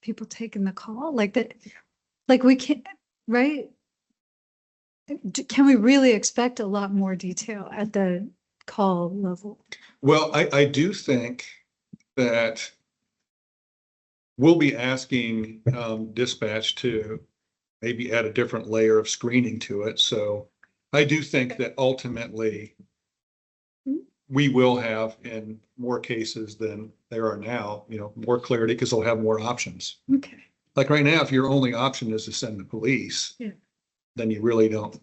people taking the call like that? Like we can't, right? Can we really expect a lot more detail at the call level? Well, I do think that we'll be asking dispatch to maybe add a different layer of screening to it. So I do think that ultimately we will have in more cases than there are now, more clarity because they'll have more options. Okay. Like right now, if your only option is to send the police, Yeah. then you really don't,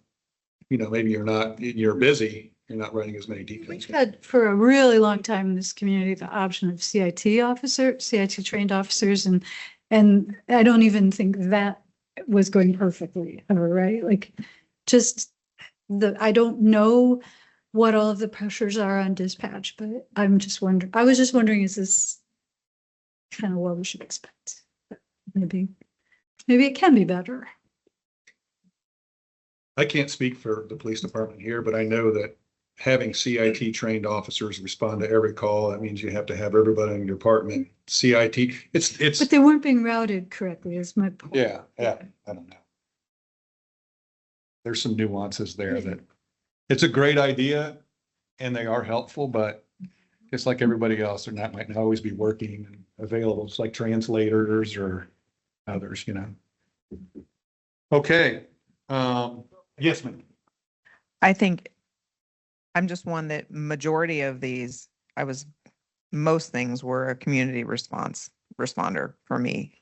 maybe you're busy, you're not running as many details. We've had for a really long time in this community, the option of CIT trained officers. And I don't even think that was going perfectly ever, right? Like I don't know what all of the pressures are on dispatch, but I was just wondering, is this kind of what we should expect? Maybe it can be better. I can't speak for the police department here, but I know that having CIT trained officers respond to every call, that means you have to have everybody in your department. CIT, it's. But they weren't being routed correctly, is my point. Yeah, I don't know. There's some nuances there that it's a great idea and they are helpful, but it's like everybody else, they're might not always be working and available. It's like translators or others, Okay. Yes, ma'am. I think I'm just one that majority of these, most things were a community responder for me.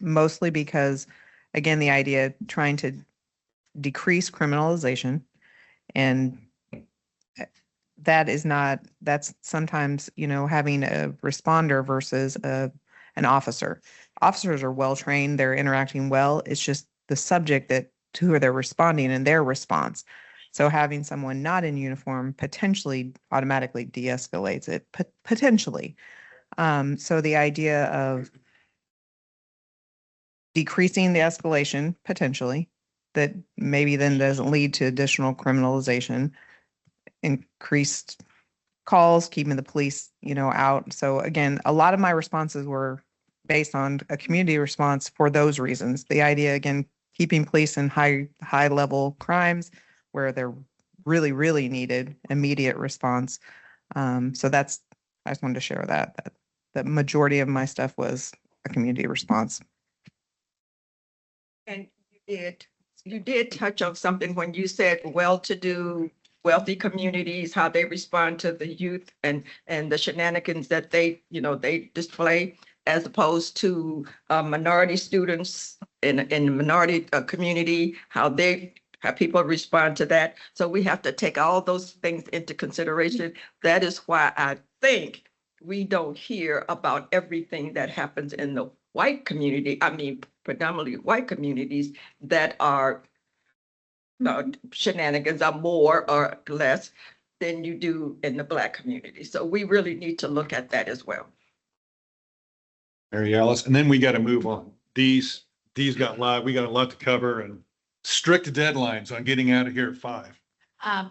Mostly because, again, the idea trying to decrease criminalization, and that's sometimes, having a responder versus an officer. Officers are well trained, they're interacting well. It's just the subject to who they're responding and their response. So having someone not in uniform potentially automatically de-escalates it, potentially. So the idea of decreasing the escalation potentially, that maybe then doesn't lead to additional criminalization, increased calls, keeping the police, out. So again, a lot of my responses were based on a community response for those reasons. The idea, again, keeping police in high level crimes where they're really, really needed immediate response. So I just wanted to share that the majority of my stuff was a community response. And you did touch on something when you said well-to-do, wealthy communities, how they respond to the youth and the shenanigans that they display, as opposed to minority students in the minority community, how people respond to that. So we have to take all those things into consideration. That is why I think we don't hear about everything that happens in the white community. I mean, predominantly white communities that are shenanigans are more or less than you do in the Black community. So we really need to look at that as well. Mary Alice, and then we got to move on. These got live. We got a lot to cover and strict deadlines on getting out of here at 5.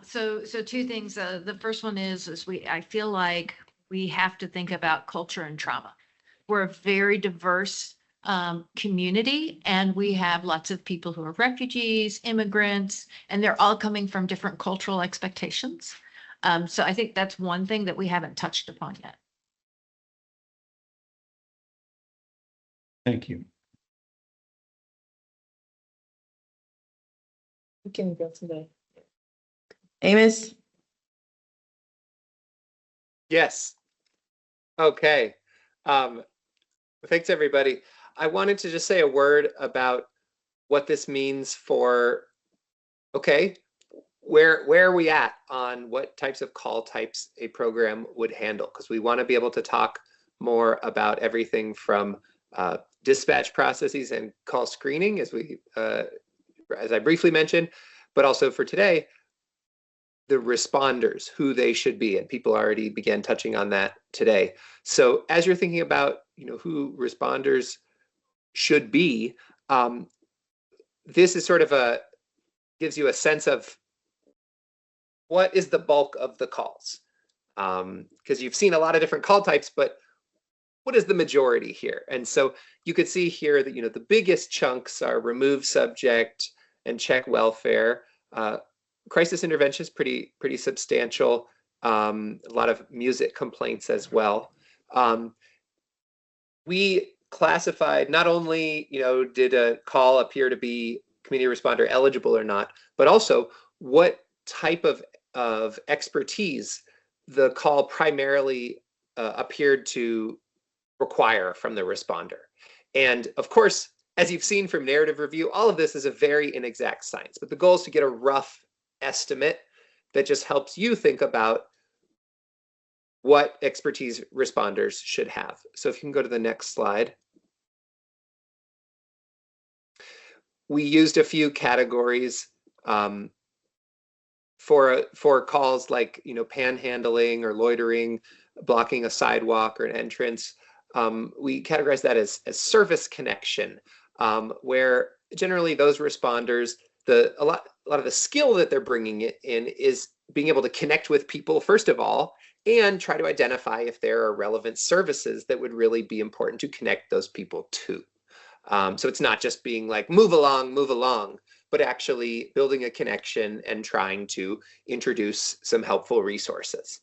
So two things. The first one is I feel like we have to think about culture and trauma. We're a very diverse community, and we have lots of people who are refugees, immigrants, and they're all coming from different cultural expectations. So I think that's one thing that we haven't touched upon yet. Thank you. We can go today. Amos? Yes. Okay. Thanks, everybody. I wanted to just say a word about what this means for, where are we at on what types of call types a program would handle? Because we want to be able to talk more about everything from dispatch processes and call screening, as I briefly mentioned, but also for today, the responders, who they should be, and people already began touching on that today. So as you're thinking about, who responders should be, this is sort of gives you a sense of what is the bulk of the calls, because you've seen a lot of different call types, but what is the majority here? And so you could see here that, the biggest chunks are remove subject and check welfare. Crisis intervention is pretty substantial. A lot of music complaints as well. We classified not only, did a call appear to be community responder eligible or not, but also what type of expertise the call primarily appeared to require from the responder. And of course, as you've seen from narrative review, all of this is a very inexact science, but the goal is to get a rough estimate that just helps you think about what expertise responders should have. So if you can go to the next slide. We used a few categories for calls like, panhandling or loitering, blocking a sidewalk or an entrance. We categorize that as service connection, where generally those responders, a lot of the skill that they're bringing in is being able to connect with people, first of all, and try to identify if there are relevant services that would really be important to connect those people to. So it's not just being like, move along, but actually building a connection and trying to introduce some helpful resources.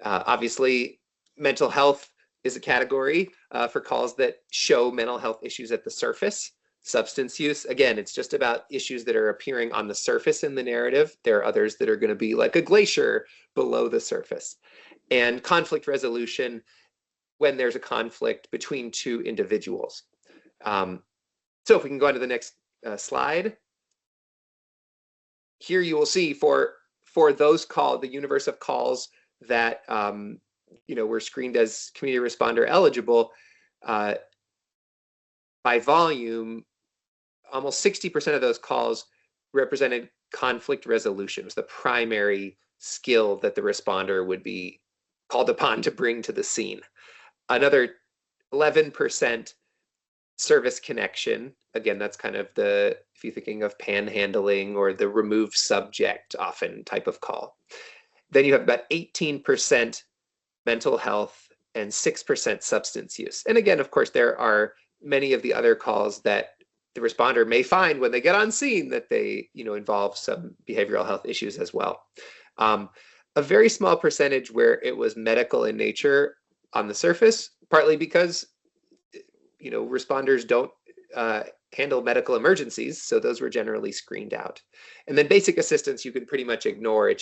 Obviously, mental health is a category for calls that show mental health issues at the surface. Substance use, again, it's just about issues that are appearing on the surface in the narrative. There are others that are going to be like a glacier below the surface. And conflict resolution, when there's a conflict between two individuals. So if we can go on to the next slide. Here you will see for those calls, the universe of calls that were screened as community responder eligible, by volume, almost 60% of those calls represented conflict resolution. It was the primary skill that the responder would be called upon to bring to the scene. Another 11% service connection. Again, that's kind of if you're thinking of panhandling or the removed subject often type of call. Then you have about 18% mental health and 6% substance use. And again, of course, there are many of the other calls that the responder may find when they get on scene that they, involve some behavioral health issues as well. A very small percentage where it was medical in nature on the surface, partly because, responders don't handle medical emergencies, so those were generally screened out. And then basic assistance, you can pretty much ignore.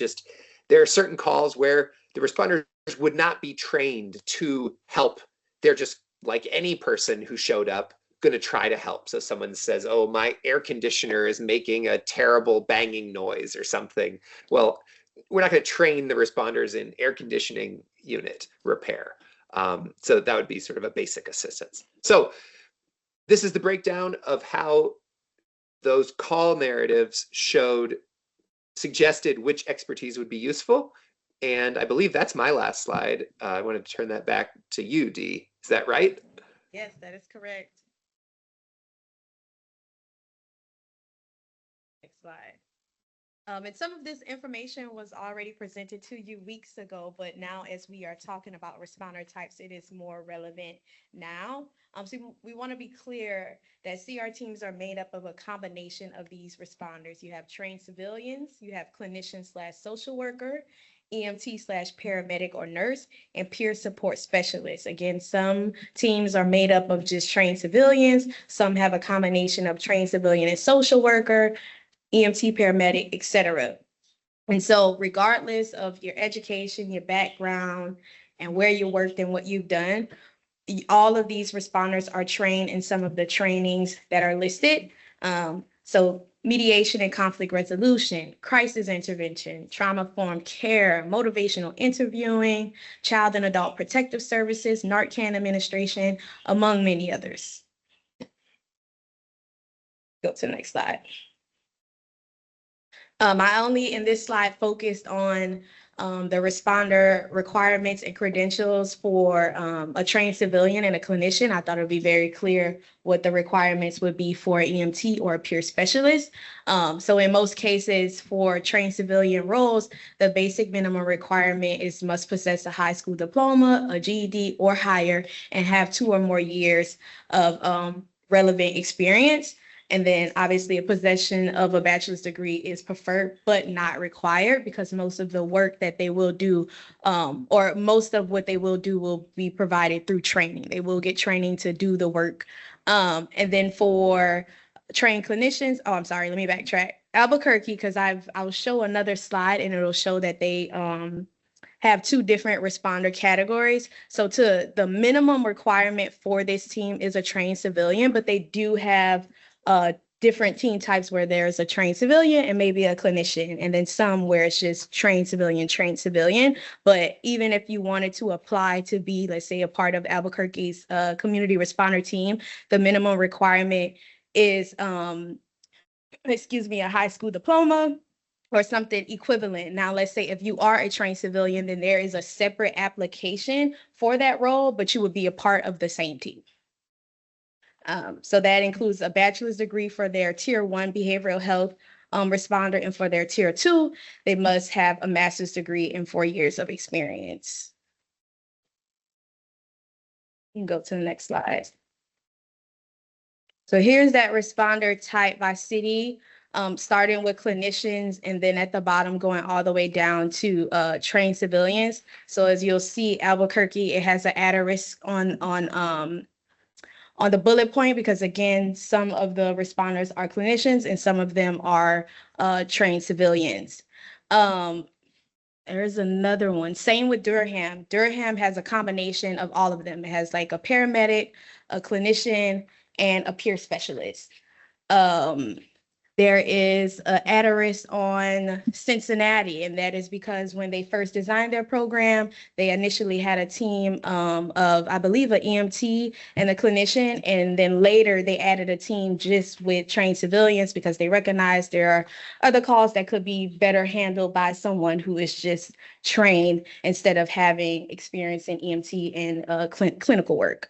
There are certain calls where the responders would not be trained to help. They're just like any person who showed up, going to try to help. So someone says, oh, my air conditioner is making a terrible banging noise or something. Well, we're not going to train the responders in air conditioning unit repair. So that would be sort of a basic assistance. So this is the breakdown of how those call narratives suggested which expertise would be useful. And I believe that's my last slide. I wanted to turn that back to you, Dee. Is that right? Yes, that is correct. Next slide. And some of this information was already presented to you weeks ago, but now as we are talking about responder types, it is more relevant now. So we want to be clear that CR teams are made up of a combination of these responders. You have trained civilians, you have clinician/social worker, EMT/paramedic or nurse, and peer support specialists. Again, some teams are made up of just trained civilians. Some have a combination of trained civilian and social worker, EMT, paramedic, etc. And so regardless of your education, your background, and where you worked and what you've done, all of these responders are trained in some of the trainings that are listed. So mediation and conflict resolution, crisis intervention, trauma-informed care, motivational interviewing, child and adult protective services, Narcan administration, among many others. Go to the next slide. I only in this slide focused on the responder requirements and credentials for a trained civilian and a clinician. I thought it would be very clear what the requirements would be for an EMT or a peer specialist. So in most cases for trained civilian roles, the basic minimum requirement is must possess a high school diploma, a GED or higher, and have 2 or more years of relevant experience. And then obviously a possession of a bachelor's degree is preferred, but not required because most of the work that they will do, or most of what they will do will be provided through training. They will get training to do the work. And then for trained clinicians, oh, I'm sorry, let me backtrack. Albuquerque, because I'll show another slide and it'll show that they have two different responder categories. So the minimum requirement for this team is a trained civilian, but they do have different team types where there's a trained civilian and maybe a clinician, and then some where it's just trained civilian. But even if you wanted to apply to be, let's say, a part of Albuquerque's community responder team, the minimum requirement is, a high school diploma or something equivalent. Now, let's say if you are a trained civilian, then there is a separate application for that role, but you would be a part of the same team. So that includes a bachelor's degree for their tier 1 behavioral health responder, and for their tier 2, they must have a master's degree and 4 years of experience. You can go to the next slide. So here's that responder type by city, starting with clinicians, and then at the bottom going all the way down to trained civilians. So as you'll see, Albuquerque, it has an added risk on the bullet point, because again, some of the responders are clinicians and some of them are trained civilians. There's another one, same with Durham. Durham has a combination of all of them. It has like a paramedic, a clinician, and a peer specialist. There is an added risk on Cincinnati, and that is because when they first designed their program, they initially had a team of, I believe, an EMT and a clinician, and then later they added a team just with trained civilians because they recognized there are other calls that could be better handled by someone who is just trained instead of having experience in EMT and clinical work.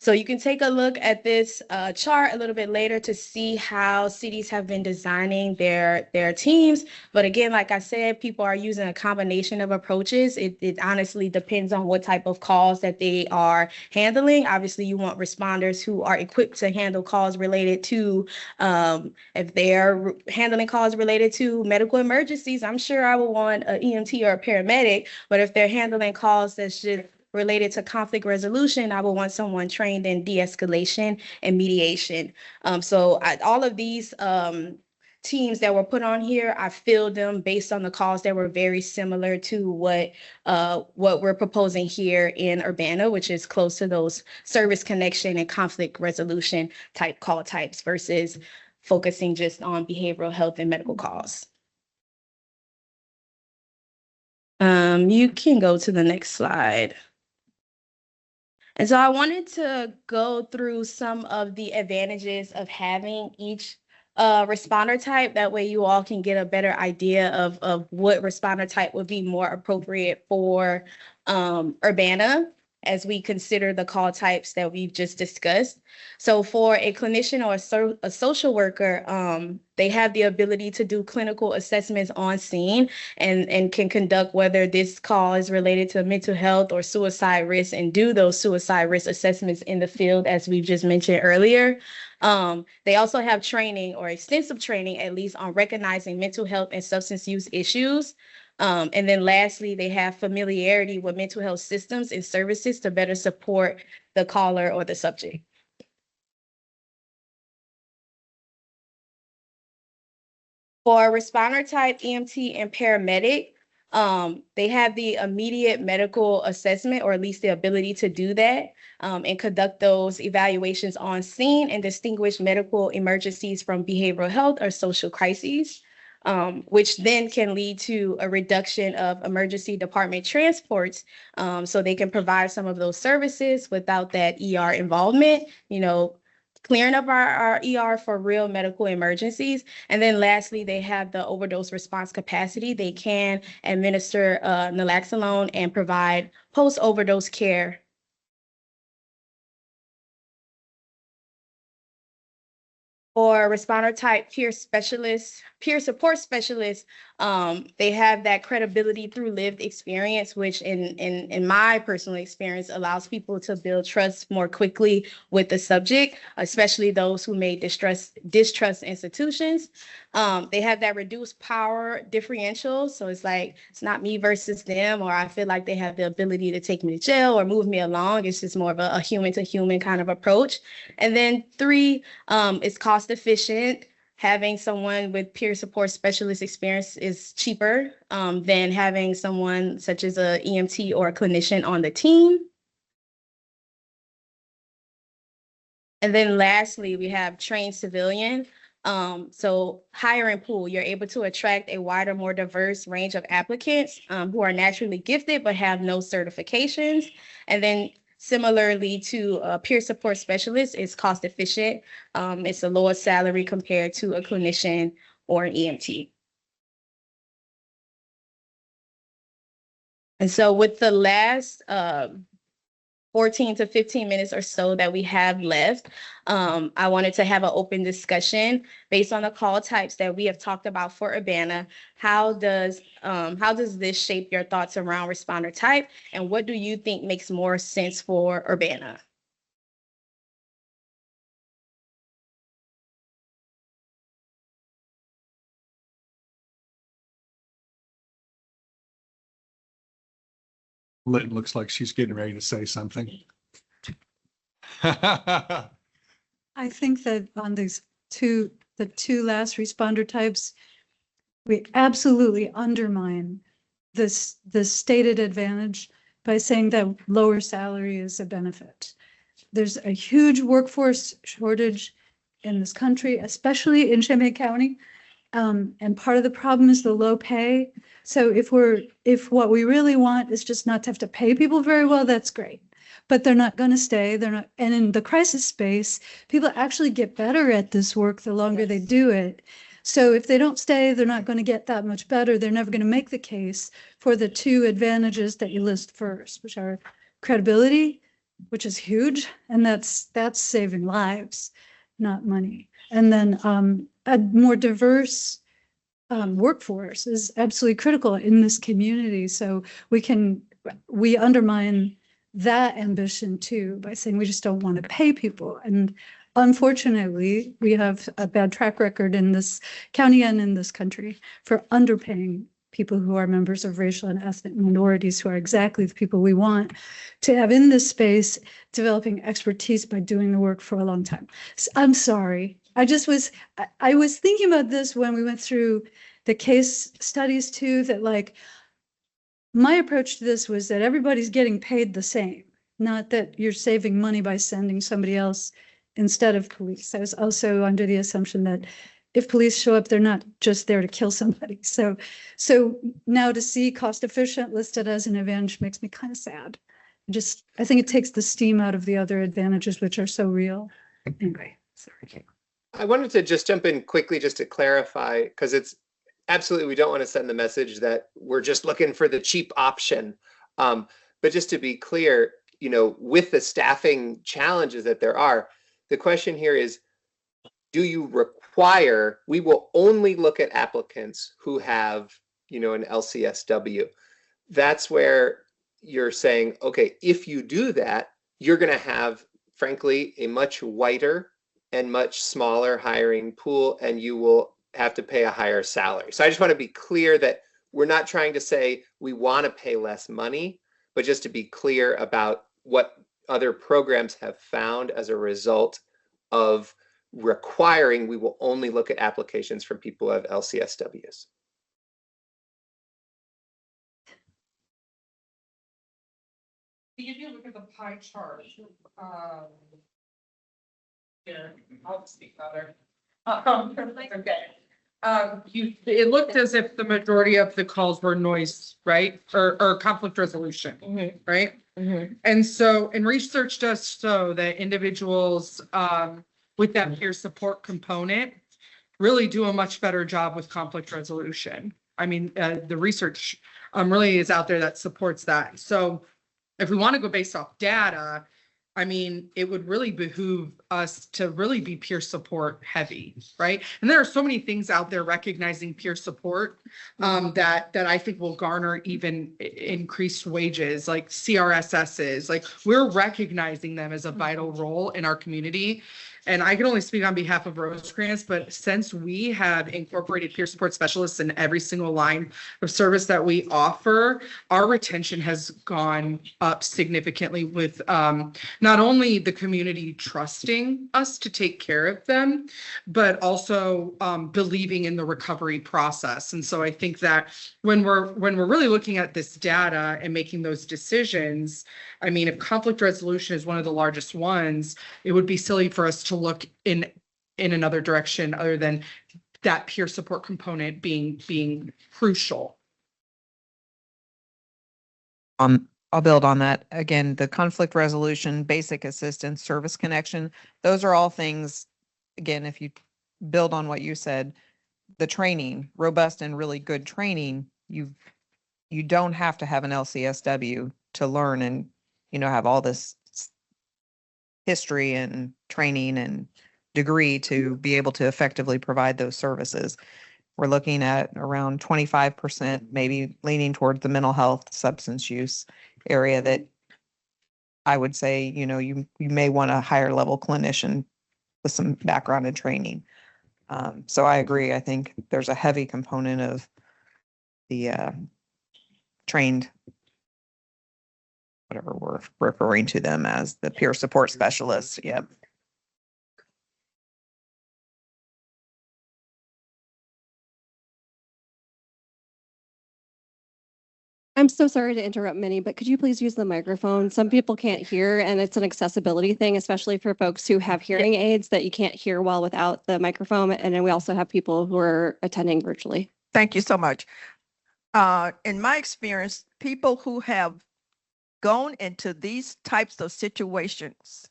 So you can take a look at this chart a little bit later to see how cities have been designing their teams. But again, like I said, people are using a combination of approaches. It honestly depends on what type of calls that they are handling. Obviously, you want responders who are equipped to handle calls related to, if they're handling calls related to medical emergencies, I'm sure I would want an EMT or a paramedic. But if they're handling calls that's just related to conflict resolution, I would want someone trained in de-escalation and mediation. All of these teams that were put on here, I filled them based on the calls that were very similar to what we're proposing here in Urbana, which is close to those service connection and conflict resolution type call types versus focusing just on behavioral health and medical calls. You can go to the next slide. And so I wanted to go through some of the advantages of having each responder type. That way you all can get a better idea of what responder type would be more appropriate for Urbana as we consider the call types that we've just discussed. So for a clinician or a social worker, they have the ability to do clinical assessments on scene and can conduct whether this call is related to mental health or suicide risk, and do those suicide risk assessments in the field, as we've just mentioned earlier. They also have training, or extensive training at least, on recognizing mental health and substance use issues. And then lastly, they have familiarity with mental health systems and services to better support the caller or the subject. For responder type, EMT and paramedic, they have the immediate medical assessment, or at least the ability to do that, and conduct those evaluations on scene and distinguish medical emergencies from behavioral health or social crises. Which then can lead to a reduction of emergency department transports, so they can provide some of those services without that ER involvement, clearing up our ER for real medical emergencies. And then lastly, they have the overdose response capacity. They can administer naloxone and provide post-overdose care. For responder type peer specialists, peer support specialists, they have that credibility through lived experience, which in my personal experience allows people to build trust more quickly with the subject, especially those who may distrust institutions. They have that reduced power differential. So it's like, it's not me versus them, or I feel like they have the ability to take me to jail or move me along. It's just more of a human to human kind of approach. And then 3, it's cost efficient. Having someone with peer support specialist experience is cheaper than having someone such as a EMT or a clinician on the team. And then lastly, we have trained civilian. So hiring pool, you're able to attract a wider, more diverse range of applicants who are naturally gifted but have no certifications. And then similarly to a peer support specialist, it's cost efficient. It's a lower salary compared to a clinician or an EMT. And so with the last 14 to 15 minutes or so that we have left, I wanted to have an open discussion based on the call types that we have talked about for Urbana. How does this shape your thoughts around responder type, and what do you think makes more sense for Urbana? Linton looks like she's getting ready to say something. I think that on the two last responder types, we absolutely undermine the stated advantage by saying that lower salary is a benefit. There's a huge workforce shortage in this country, especially in Champaign County. And part of the problem is the low pay. So if what we really want is just not to have to pay people very well, that's great. But they're not going to stay. They're not. And in the crisis space, people actually get better at this work the longer they do it. So if they don't stay, they're not going to get that much better. They're never going to make the case for the 2 advantages that you list first, which are credibility, which is huge, and that's saving lives, not money. And then a more diverse workforce is absolutely critical in this community. So we undermine that ambition too by saying we just don't want to pay people. And unfortunately, we have a bad track record in this county and in this country for underpaying people who are members of racial and ethnic minorities, who are exactly the people we want to have in this space, developing expertise by doing the work for a long time. So I'm sorry. I was thinking about this when we went through the case studies too, that like my approach to this was that everybody's getting paid the same, not that you're saving money by sending somebody else instead of police. I was also under the assumption that if police show up, they're not just there to kill somebody. So now to see cost efficient listed as an advantage makes me kind of sad. I think it takes the steam out of the other advantages, which are so real. Anyway, sorry. I wanted to just jump in quickly just to clarify, because it's absolutely, we don't want to send the message that we're just looking for the cheap option. But just to be clear, with the staffing challenges that there are, the question here is, do you require, we will only look at applicants who have, an LCSW. That's where you're saying, okay, if you do that, you're going to have, frankly, a much whiter and much smaller hiring pool, and you will have to pay a higher salary. So I just want to be clear that we're not trying to say we want to pay less money, but just to be clear about what other programs have found as a result of requiring we will only look at applications from people who have LCSWs. If you look at the pie chart, here, I'll speak louder. Okay. It looked as if the majority of the calls were noise, right? Or conflict resolution, right? And so, and research does show that individuals with that peer support component really do a much better job with conflict resolution. I mean, the research really is out there that supports that. So if we want to go based off data, I mean, it would really behoove us to really be peer support heavy, right? And there are so many things out there recognizing peer support that I think will garner even increased wages, like CRSSs. Like, we're recognizing them as a vital role in our community. And I can only speak on behalf of Rosecrans, but since we have incorporated peer support specialists in every single line of service that we offer, our retention has gone up significantly with not only the community trusting us to take care of them, but also believing in the recovery process. And so I think that when we're really looking at this data and making those decisions, I mean, if conflict resolution is one of the largest ones, it would be silly for us to look in another direction other than that peer support component being crucial. I'll build on that. Again, the conflict resolution, basic assistance, service connection, those are all things, again, if you build on what you said, the training, robust and really good training, you don't have to have an LCSW to learn and, have all this history and training and degree to be able to effectively provide those services. We're looking at around 25%, maybe leaning towards the mental health, substance use area that I would say, you may want a higher level clinician with some background and training. So I agree. I think there's a heavy component of the trained, whatever we're referring to them as, the peer support specialists. Yep. I'm so sorry to interrupt, Minnie, but could you please use the microphone? Some people can't hear, and it's an accessibility thing, especially for folks who have hearing aids that you can't hear well without the microphone. And then we also have people who are attending virtually. Thank you so much. In my experience, people who have gone into these types of situations,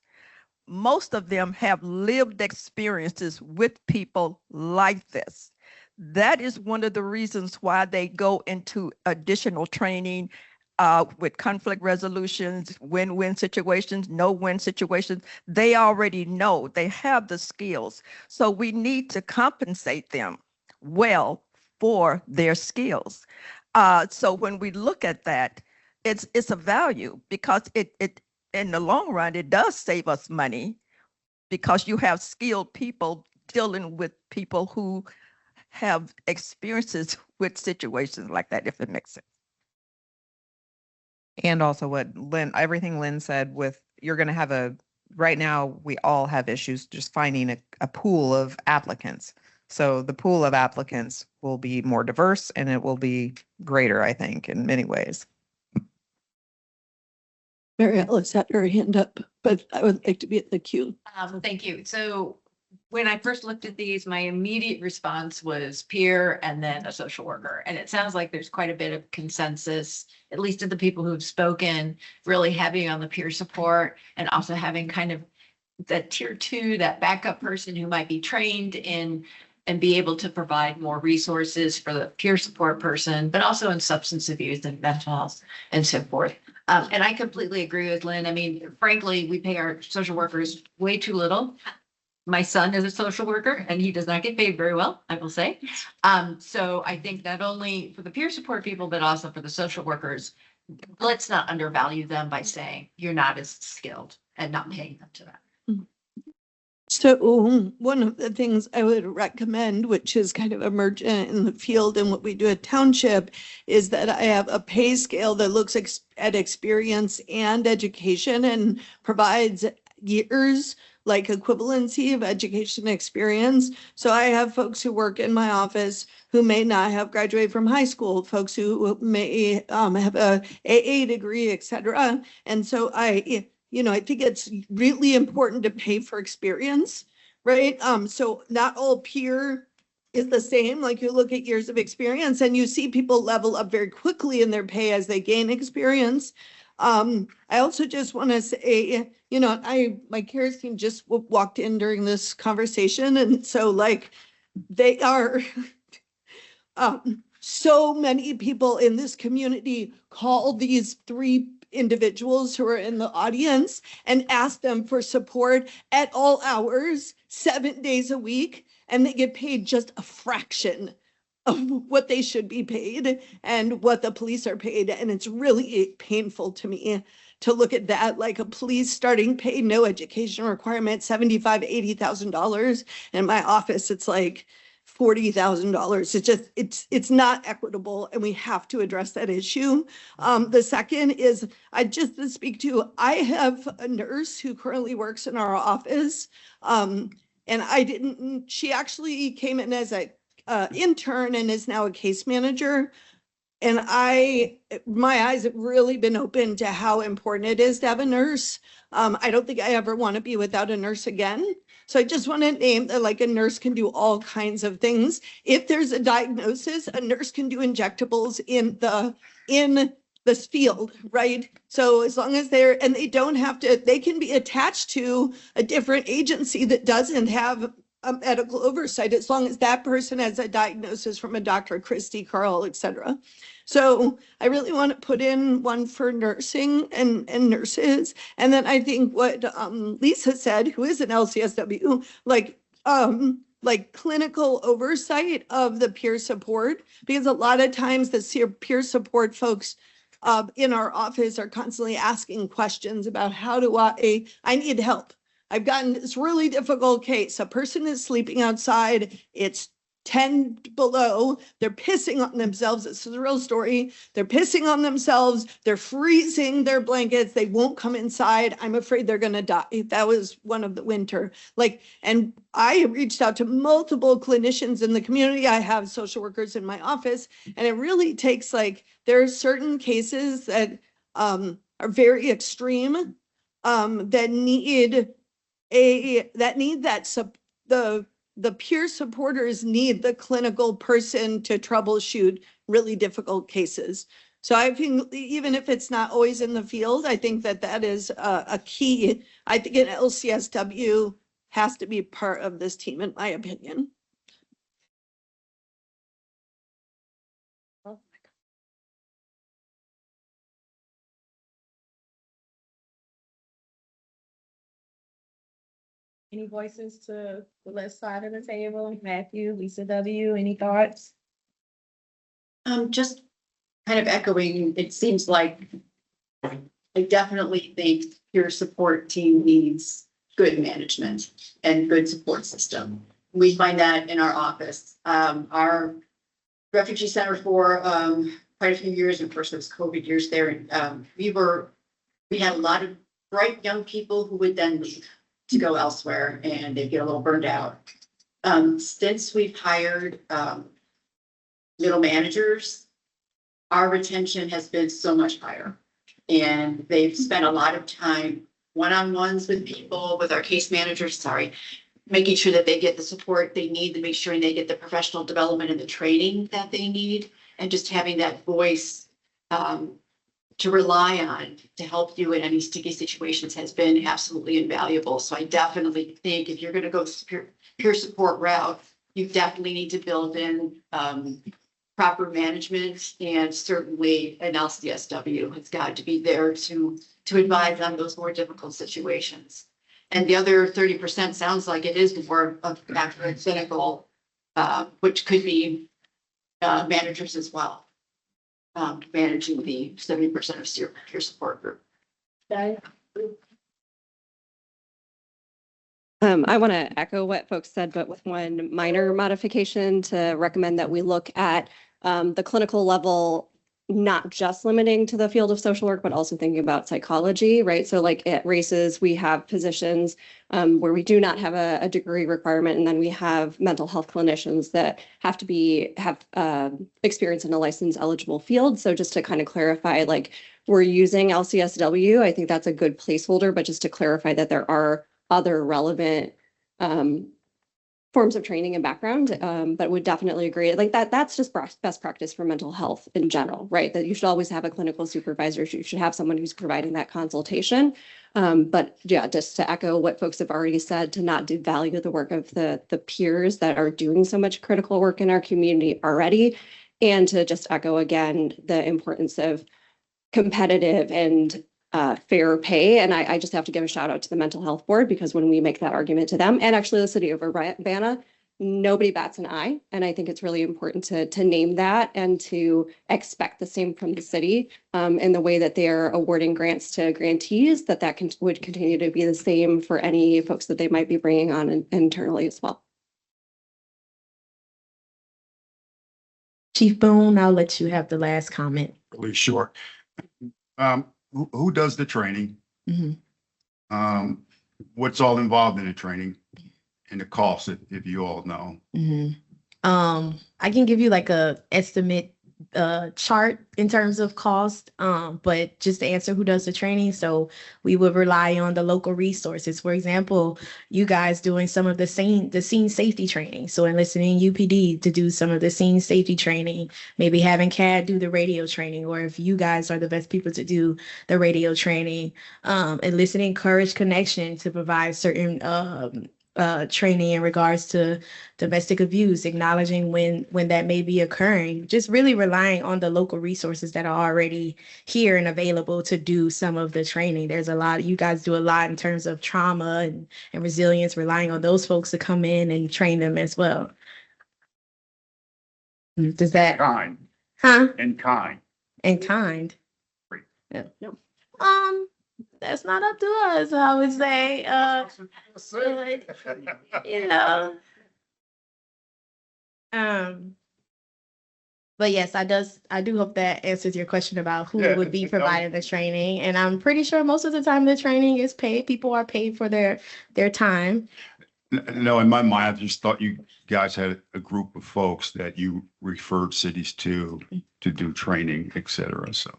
most of them have lived experiences with people like this. That is one of the reasons why they go into additional training with conflict resolutions, win-win situations, no-win situations. They already know, they have the skills. So we need to compensate them well for their skills. So when we look at that, it's a value, because it in the long run, it does save us money, because you have skilled people dealing with people who have experiences with situations like that, if it makes sense. And also what everything Lynn said with, you're going to have right now, we all have issues just finding a pool of applicants. So the pool of applicants will be more diverse, and it will be greater, I think, in many ways. Mary Alice had her hand up, but I would like to be at the queue. Thank you. So when I first looked at these, my immediate response was peer and then a social worker. And it sounds like there's quite a bit of consensus, at least of the people who've spoken, really heavy on the peer support, and also having kind of that tier 2, that backup person who might be trained in and be able to provide more resources for the peer support person, but also in substance abuse and mental health and so forth. And I completely agree with Lynn. I mean, frankly, we pay our social workers way too little. My son is a social worker and he does not get paid very well, I will say. So I think not only for the peer support people, but also for the social workers, let's not undervalue them by saying you're not as skilled and not paying them to that. So one of the things I would recommend, which is kind of emergent in the field and what we do at Township, is that I have a pay scale that looks at experience and education and provides years, like equivalency of education experience. So I have folks who work in my office who may not have graduated from high school, folks who may have a AA degree, et cetera. And so I think it's really important to pay for experience, right? So not all peer is the same. Like, you look at years of experience and you see people level up very quickly in their pay as they gain experience. I also just want to say, my CARES team just walked in during this conversation. And so they are, so many people in this community call these 3 individuals who are in the audience and ask them for support at all hours, 7 days a week, and they get paid just a fraction of what they should be paid and what the police are paid. And it's really painful to me to look at that, like a police starting pay, no education requirement, $75,000, $80,000. In my office, it's like $40,000. It's just, it's not equitable, and we have to address that issue. The second is, just to speak to, I have a nurse who currently works in our office. And she actually came in as a intern and is now a case manager. And my eyes have really been open to how important it is to have a nurse. I don't think I ever want to be without a nurse again. So I just want to name that, like, a nurse can do all kinds of things. If there's a diagnosis, a nurse can do injectables in this field, right? So as long as and they don't have to, they can be attached to a different agency that doesn't have a medical oversight, as long as that person has a diagnosis from a Dr. Christy Carl, et cetera. So I really want to put in one for nursing and nurses. And then I think what Lisa said, who is an LCSW, like clinical oversight of the peer support, because a lot of times the peer support folks in our office are constantly asking questions about how do I need help. I've gotten this really difficult case. A person is sleeping outside. It's 10 below. They're pissing on themselves. This is a real story. They're pissing on themselves. They're freezing their blankets. They won't come inside. I'm afraid they're going to die. That was one of the winter. And I reached out to multiple clinicians in the community. I have social workers in my office, and it really takes, there are certain cases that are very extreme that need the peer supporters need the clinical person to troubleshoot really difficult cases. So I think even if it's not always in the field, I think that is a key. I think an LCSW has to be part of this team, in my opinion. Any voices to the left side of the table? Matthew, Lisa W., any thoughts? Just kind of echoing, it seems like I definitely think peer support team needs good management and good support system. We find that in our office. Our refugee center for quite a few years, and of course it was COVID years there, and we had a lot of bright young people who would then leave to go elsewhere, and they get a little burned out. Since we've hired middle managers, our retention has been so much higher. And they've spent a lot of time one-on-ones with people, with our case managers, making sure that they get the support they need to make sure they get the professional development and the training that they need, and just having that voice to rely on to help you in any sticky situations has been absolutely invaluable. So I definitely think if you're going to go peer support route, you definitely need to build in proper management, and certainly an LCSW has got to be there to advise on those more difficult situations. And the other 30% sounds like it is more of accurate clinical, which could be managers as well. Managing the 70% of peer support group. I want to echo what folks said, but with one minor modification to recommend that we look at the clinical level, not just limiting to the field of social work, but also thinking about psychology, right? So like at RACES, we have positions where we do not have a degree requirement, and then we have mental health clinicians that have to have experience in a license eligible field. So just to kind of clarify, like we're using LCSW, I think that's a good placeholder, but just to clarify that there are other relevant forms of training and background, but would definitely agree like that's just best practice for mental health in general, right? That you should always have a clinical supervisor. You should have someone who's providing that consultation. But yeah, just to echo what folks have already said, to not devalue the work of the peers that are doing so much critical work in our community already, and to just echo again the importance of competitive and fair pay. And I just have to give a shout out to the mental health board, because when we make that argument to them, and actually the city of Urbana, nobody bats an eye. And I think it's really important to name that and to expect the same from the city in the way that they are awarding grants to grantees, that would continue to be the same for any folks that they might be bringing on internally as well. Chief Boone, I'll let you have the last comment. Really short. Who does the training? Mhm. What's all involved in the training and the cost, if you all know? I can give you like a estimate chart in terms of cost, but just to answer who does the training, so we would rely on the local resources. For example, you guys doing some of the scene safety training, so enlisting UPD to do some of the scene safety training, maybe having CAD do the radio training, or if you guys are the best people to do the radio training, enlisting Courage Connection to provide certain training in regards to domestic abuse, acknowledging when that may be occurring, just really relying on the local resources that are already here and available to do some of the training. There's a lot, you guys do a lot in terms of trauma and resilience, relying on those folks to come in and train them as well. Does that? Kind. Huh? And kind. And kind. Great. Yeah. That's not up to us, I would say. You know. But yes, I do hope that answers your question about who would be providing the training. And I'm pretty sure most of the time the training is paid. People are paid for their time. No, in my mind, I just thought you guys had a group of folks that you referred cities to do training, et cetera, so.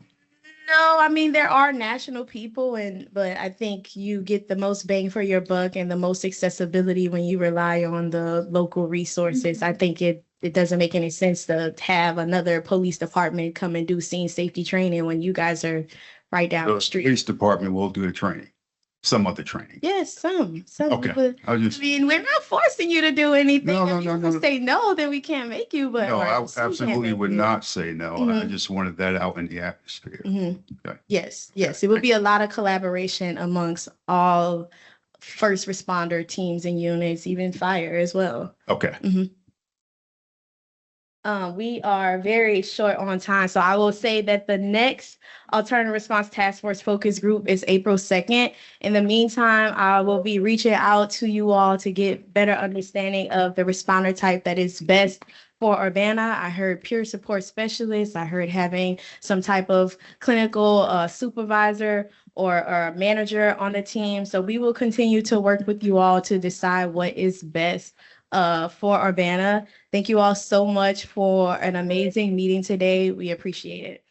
No, I mean, there are national people, but I think you get the most bang for your buck and the most accessibility when you rely on the local resources. I think it doesn't make any sense to have another police department come and do scene safety training when you guys are right down the street. Police department will do the training, some of the training. Yes, some. Okay. But, I mean, we're not forcing you to do anything. No, If you say no, then we can't make you. But No, or I some can't absolutely make would you. not say no. I Mhm. just wanted that out in the atmosphere. Okay. Yes, it would be a lot of collaboration amongst all first responder teams and units, even fire as well. Okay. We are very short on time, so I will say that the next Alternative Response Task Force Focus Group is April 2nd. In the meantime, I will be reaching out to you all to get better understanding of the responder type that is best for Urbana. I heard peer support specialists. I heard having some type of clinical supervisor or manager on the team. So we will continue to work with you all to decide what is best for Urbana. Thank you all so much for an amazing meeting today. We appreciate it.